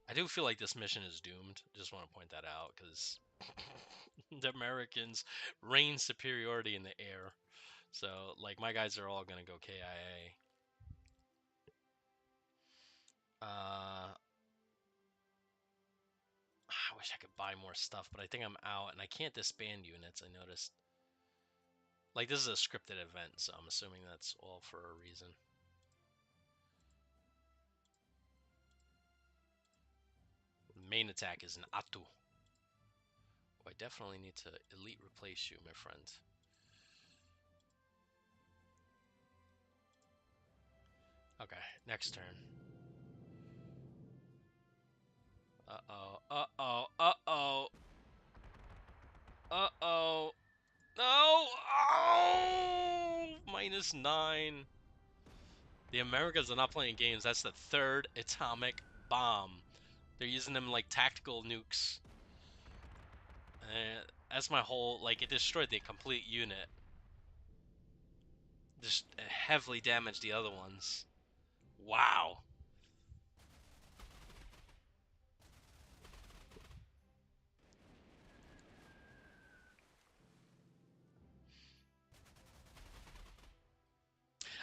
I do feel like this mission is doomed. Just want to point that out because the Americans reign superiority in the air. So, like, my guys are all going to go KIA. I wish I could buy more stuff, but I think I'm out, and I can't disband units, I noticed. Like, this is a scripted event, so I'm assuming that's all for a reason. The main attack is an Atu. Oh, I definitely need to elite replace you, my friend. Okay, next turn. -9. The Americans are not playing games. That's the third atomic bomb. They're using them like tactical nukes. That's my whole, like, it destroyed the complete unit. Just heavily damaged the other ones. Wow.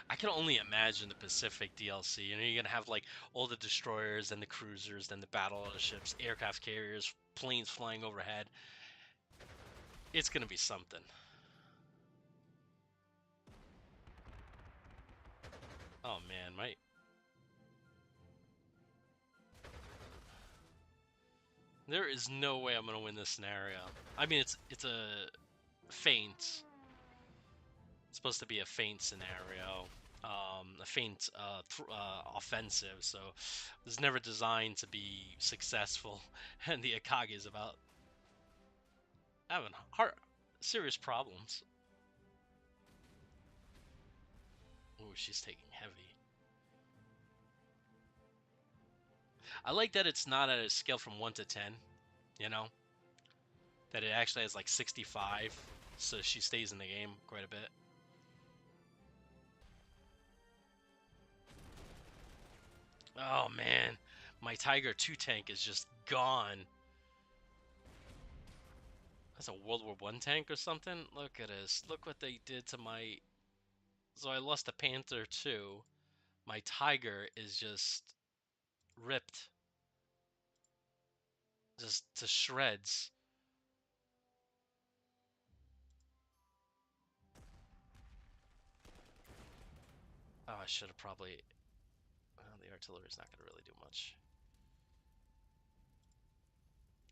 I can only imagine the Pacific DLC. You know, you're gonna have like all the destroyers and the cruisers, then the battleships, aircraft carriers, planes flying overhead. It's gonna be something. Oh man, there is no way I'm gonna win this scenario. I mean, it's a feint. It's supposed to be a feint scenario, a feint offensive. So it was never designed to be successful, and the Akagi is about having serious problems. Ooh, she's taking heavy. I like that it's not at a scale from 1 to 10, you know? That it actually has like 65, so she stays in the game quite a bit. Oh man, my Tiger 2 tank is just gone. That's a World War I tank or something? Look at this. Look what they did to my... So I lost a Panther 2. My Tiger is just ripped. Just to shreds. Oh, I should have probably... Well, the artillery's not going to really do much.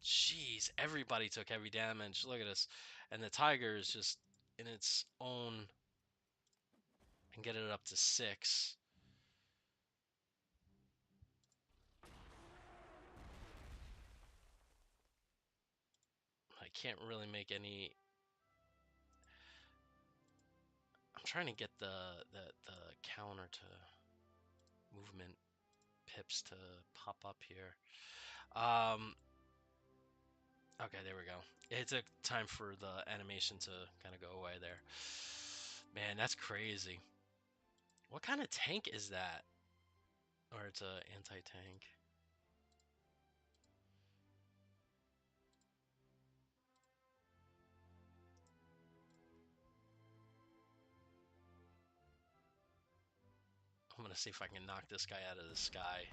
Jeez, everybody took heavy damage. Look at this. And the Tiger is just in its own... And get it up to 6. I can't really make any... I'm trying to get the counter to movement pips to pop up here. Okay, there we go. It took time for the animation to kind of go away there. Man, that's crazy. What kind of tank is that? Or it's a anti-tank. I'm gonna see if I can knock this guy out of the sky.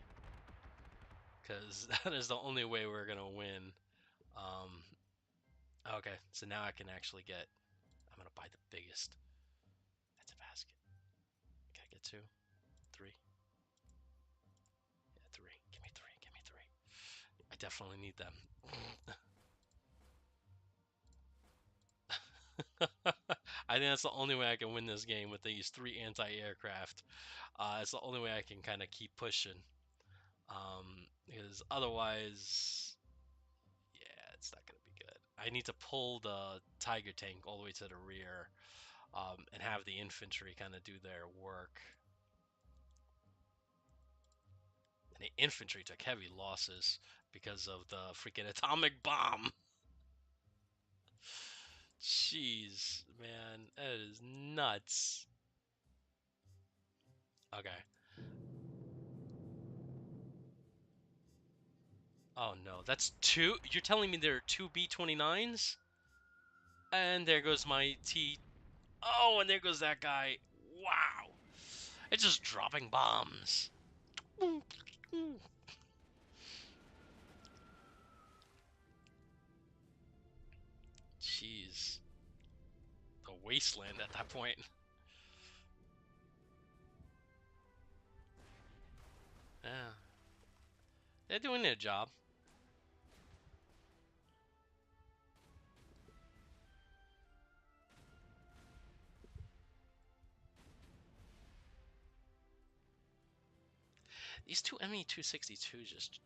Because that is the only way we're gonna win. Okay, so now I can actually get... I'm gonna buy the biggest. That's a basket. Can I get 2? 3? Yeah, 3. Give me 3. Give me 3. I definitely need them. I think that's the only way I can win this game with these 3 anti-aircraft. It's the only way I can kind of keep pushing. Because otherwise, yeah, it's not going to be good. I need to pull the Tiger tank all the way to the rear, and have the infantry kind of do their work. And the infantry took heavy losses because of the freaking atomic bomb. Jeez, man, that is nuts. Okay. Oh no, that's 2? You're telling me there are 2 B-29s? And there goes my T... Oh, and there goes that guy. Wow. It's just dropping bombs. Jeez. A wasteland at that point. Yeah. They're doing their job. These 2 Me-262 just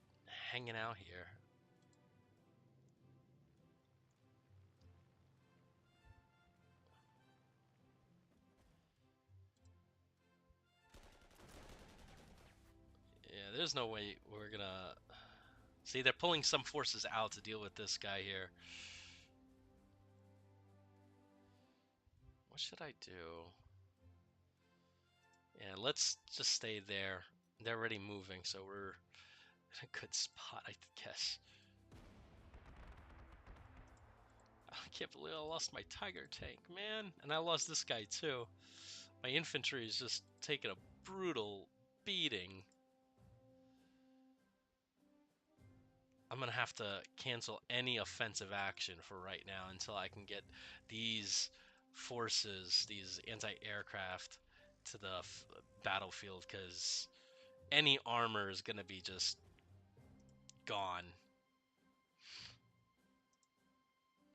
hanging out here. there's no way we're gonna... See, they're pulling some forces out to deal with this guy here. What should I do? Yeah, let's just stay there. They're already moving, so we're in a good spot, I guess. I can't believe I lost my Tiger tank, man. And I lost this guy, too. My infantry is just taking a brutal beating. I'm going to have to cancel any offensive action for right now until I can get these forces, these anti-aircraft, to the battlefield, because any armor is going to be just gone.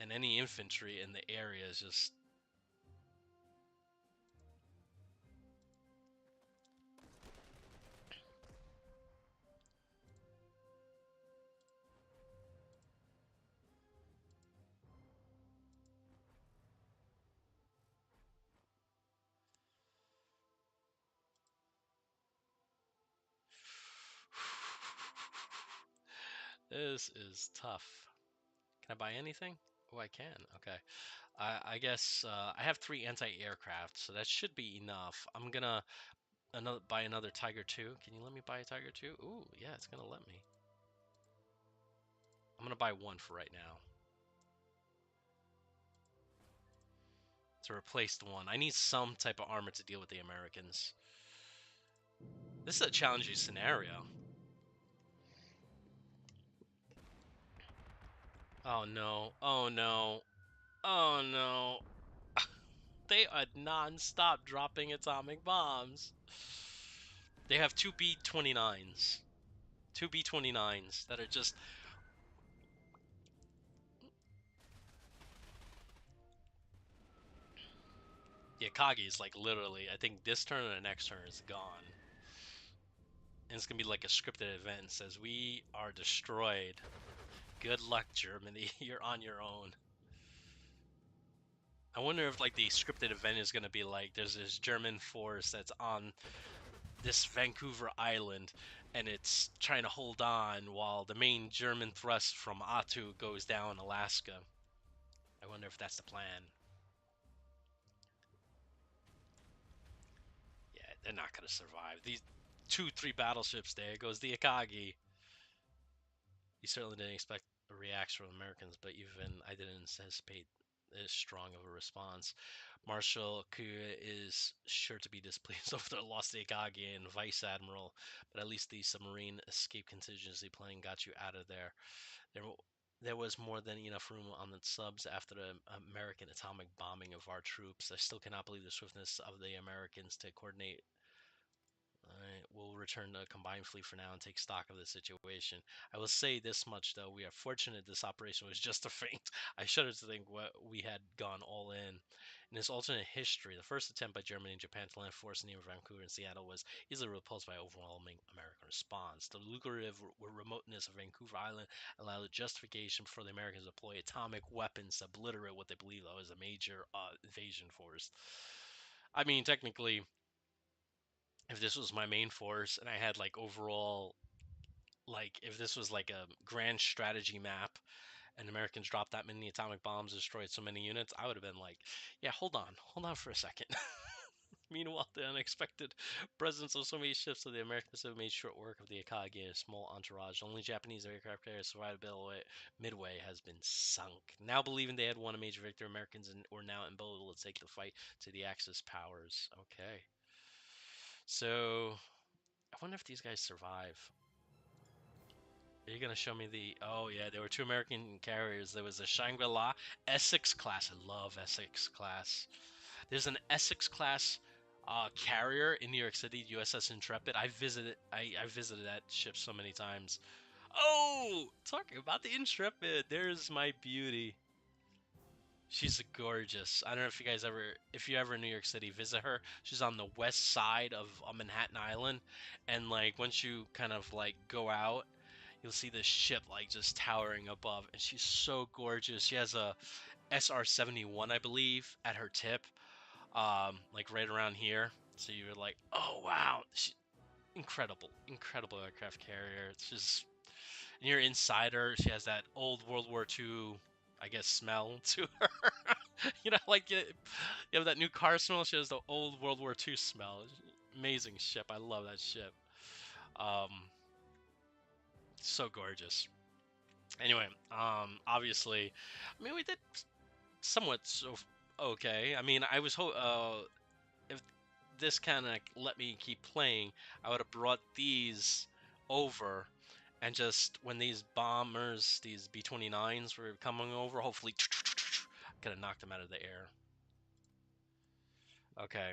And any infantry in the area is just... This is tough. Can I buy anything? Oh, I can. Okay. I guess I have 3 anti-aircraft, so that should be enough. I'm gonna buy another Tiger 2. Can you let me buy a Tiger 2? Ooh, yeah, it's gonna let me. I'm gonna buy 1 for right now to replace the 1. I need some type of armor to deal with the Americans. This is a challenging scenario. Oh no. Oh no. Oh no. They are non-stop dropping atomic bombs. They have 2 B-29s. 2 B-29s that are just... Yeah, Kagi is like literally, I think this turn and the next turn is gone. And it's going to be like a scripted event. It says, we are destroyed. Good luck, Germany. You're on your own. I wonder if like the scripted event is going to be like, there's this German force that's on this Vancouver island and it's trying to hold on while the main German thrust from Atu goes down Alaska. I wonder if that's the plan. Yeah, they're not going to survive. These 2-3 battleships, there goes the Akagi. You certainly didn't expect a reaction from Americans, but even I didn't anticipate as strong of a response. Marshal Kuya is sure to be displeased over the loss of the Akagi and Vice Admiral, but at least the submarine escape contingency plane got you out of there. There was more than enough room on the subs after the American atomic bombing of our troops. I still cannot believe the swiftness of the Americans to coordinate. Alright, we'll return to a combined fleet for now and take stock of the situation. I will say this much, though. We are fortunate this operation was just a feint. I shudder to think what we had gone all in. In this alternate history, the first attempt by Germany and Japan to land force near Vancouver and Seattle was easily repulsed by overwhelming American response. The lucrative remoteness of Vancouver Island allowed justification for the Americans to deploy atomic weapons to obliterate what they believed was a major invasion force. I mean, technically, if this was my main force and I had like overall, like if this was like a grand strategy map and Americans dropped that many atomic bombs, destroyed so many units, I would have been like, yeah, hold on for a second. Meanwhile, the unexpected presence of so many ships of the Americans have made short work of the Akagi and a small entourage. Only Japanese aircraft carrier survived midway has been sunk. Now believing they had won a major victory, Americans were now emboldened to take the fight to the Axis powers. Okay. So I wonder if these guys survive. Are you gonna show me the... Oh yeah, there were 2 American carriers. There was a Shangri-La Essex class. I love Essex class. There's an Essex class carrier in New York City, USS Intrepid. I visited that ship so many times. Oh, talking about the Intrepid. There's my beauty. She's gorgeous. I don't know if you guys ever, if you're ever in New York City, visit her. She's on the west side of Manhattan Island, and like once you kind of like go out, you'll see this ship like just towering above, and she's so gorgeous. She has a SR-71, I believe, at her tip, like right around here. So you're like, oh wow, incredible aircraft carrier. It's just and you're inside her. She has that old World War II, I guess, smell to her. Like you have that new car smell. She has the old World War II smell. Amazing ship. I love that ship. Um, so gorgeous. Anyway, obviously, I mean, we did somewhat okay. I mean, I was if this kind of let me keep playing, I would have brought these over and just when these bombers, these B-29s were coming over, hopefully could have knocked them out of the air. Okay,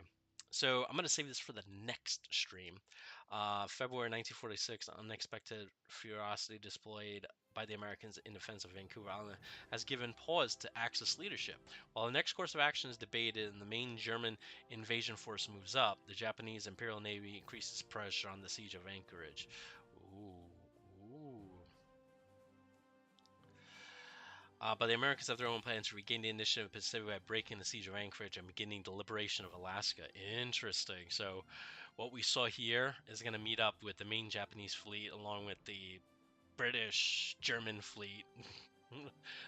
so I'm gonna save this for the next stream. February 1946, unexpected ferocity displayed by the Americans in defense of Vancouver Island has given pause to Axis leadership. While the next course of action is debated and the main German invasion force moves up, the Japanese Imperial Navy increases pressure on the siege of Anchorage. Ooh, ooh. But the Americans have their own plans to regain the initiative in the Pacific by breaking the siege of Anchorage and beginning the liberation of Alaska. Interesting. So, what we saw here is going to meet up with the main Japanese fleet along with the British German fleet.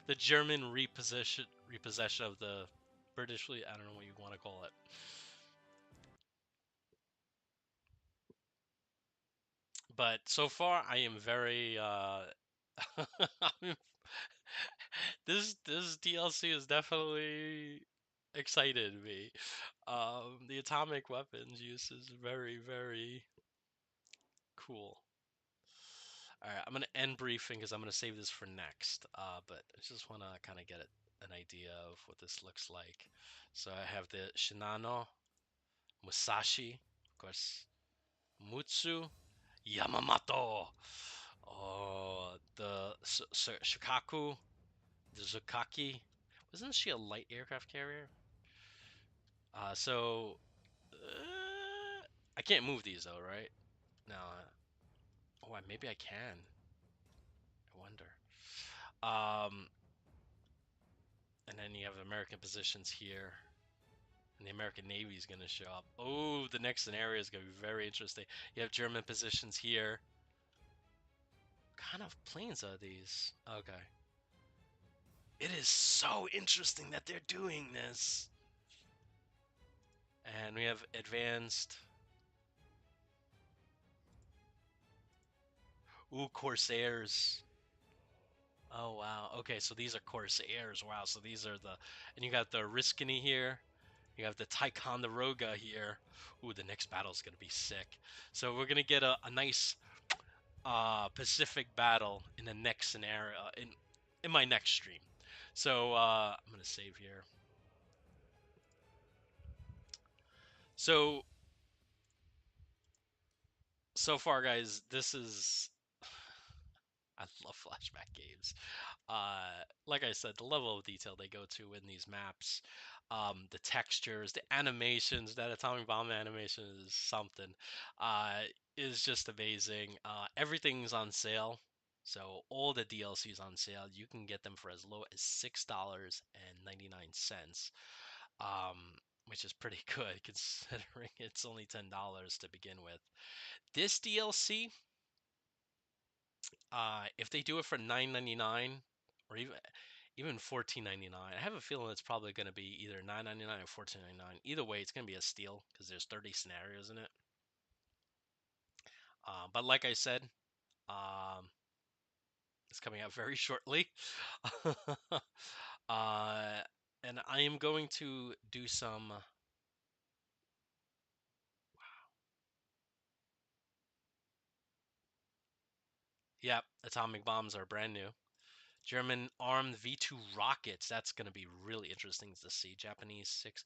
The German repossession of the British fleet. I don't know what you want to call it. But so far, I am very. This DLC is definitely excited me. The atomic weapons use is very, very cool. All right, I'm gonna end briefing because I'm gonna save this for next. But I just want to kind of get an idea of what this looks like. So I have the Shinano, Musashi, of course, Mutsu, Yamamoto. Oh, the Shikaku, the Zukaki. Wasn't she a light aircraft carrier? So I can't move these though, right? No. Oh, maybe I can. I wonder. Um, and then you have American positions here, and the American Navy is going to show up. Oh, the next scenario is going to be very interesting. You have German positions here. What kind of planes are these? Okay. It is so interesting that they're doing this. And we have advanced. Ooh, Corsairs. Oh wow. Okay, so these are Corsairs. Wow. So these are the, and you got the Riskini here. You have the Ticonderoga here. Ooh, the next battle is gonna be sick. So we're gonna get a nice Pacific battle in the next scenario in my next stream. So I'm gonna save here. So so far, guys, this is. I love flashback games. Like I said, the level of detail they go to in these maps, the textures, the animations, that atomic bomb animation is something. Uh, is just amazing. Everything's on sale. So all the DLCs on sale. You can get them for as low as $6.99. Which is pretty good considering it's only $10 to begin with. This DLC, if they do it for $9.99 or even $14.99, I have a feeling it's probably going to be either $9.99 or $14.99. Either way, it's going to be a steal because there's 30 scenarios in it. But like I said, um, it's coming out very shortly. uh, and I am going to do some. Yep, atomic bombs are brand new. German armed V2 rockets. That's going to be really interesting to see. Japanese 6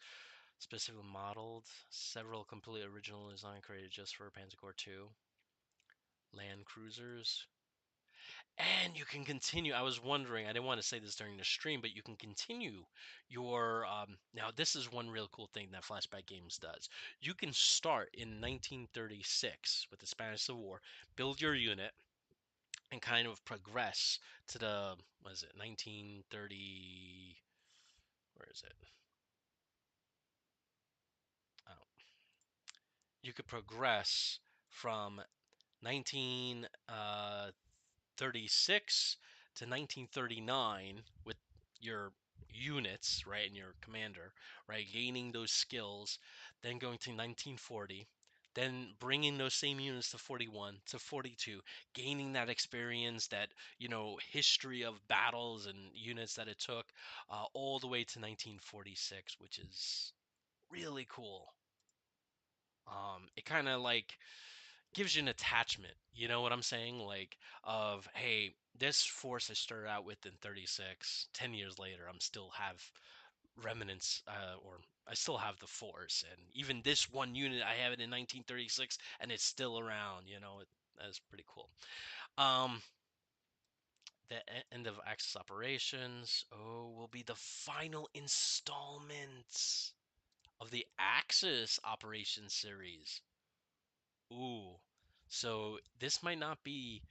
specifically modeled. Several completely original design created just for Panzer Corps 2. Land cruisers. And you can continue. I was wondering, I didn't want to say this during the stream, but you can continue your. Now, this is one real cool thing that Flashback Games does. You can start in 1936 with the Spanish Civil War, build your unit, and kind of progress to the, what is it, 1930. Where is it? Oh. You could progress from 1936 to 1939 with your units, right, and your commander, right, gaining those skills, then going to 1940, then bringing those same units to 41 to 42, gaining that experience, that history of battles and units that it took, all the way to 1946, which is really cool. It kind of like gives you an attachment, you know what I'm saying? Like, of, hey, this force I started out with in 36, 10 years later, I'm still have remnants, or I still have the force. And even this one unit, I have it in 1936 and it's still around, that's pretty cool. The end of Axis operations, will be the final installments of the Axis operation series. Ooh. So this might not be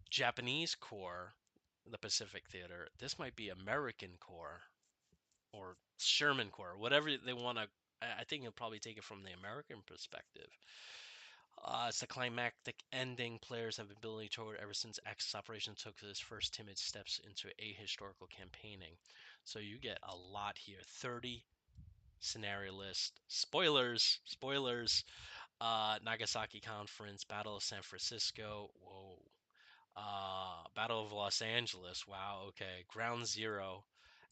Japanese Corps, the Pacific Theater. This might be American Corps or Sherman Corps, whatever they want to. I think you'll probably take it from the American perspective. It's the climactic ending players have been building toward ever since Axis Operation took its first timid steps into ahistorical campaigning. So you get a lot here. 30 scenario list. Spoilers, spoilers. Nagasaki Conference, Battle of San Francisco. Whoa. Battle of Los Angeles. Wow. Okay. Ground Zero.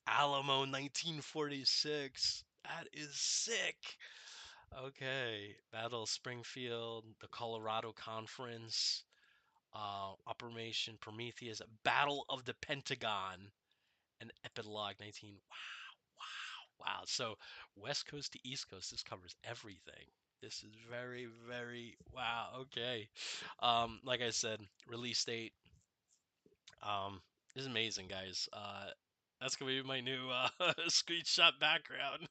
Alamo 1946. That is sick. Okay. Battle of Springfield. The Colorado Conference. Operation Prometheus. Battle of the Pentagon. And Epilogue 19. Wow. Wow. Wow. So West Coast to East Coast, this covers everything. This is very, very wow. Okay. Like I said, release date. This is amazing, guys. That's gonna be my new screenshot background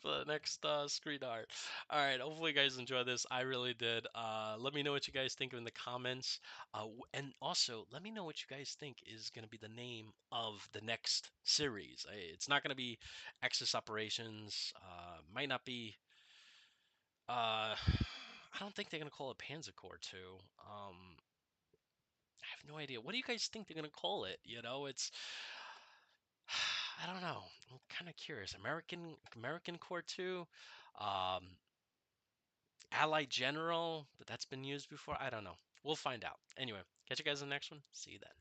for the next screen art. All right. Hopefully, you guys enjoy this. I really did. Let me know what you guys think in the comments, and also let me know what you guys think is gonna be the name of the next series. It's not gonna be Axis Operations. Might not be. I don't think they're gonna call it Panzer Corps 2. I have no idea. What do you guys think they're gonna call it? It's I don't know. I'm kind of curious. American Corps 2, um, Allied General, but that's been used before. I don't know. We'll find out. Anyway, catch you guys in the next one. See you then.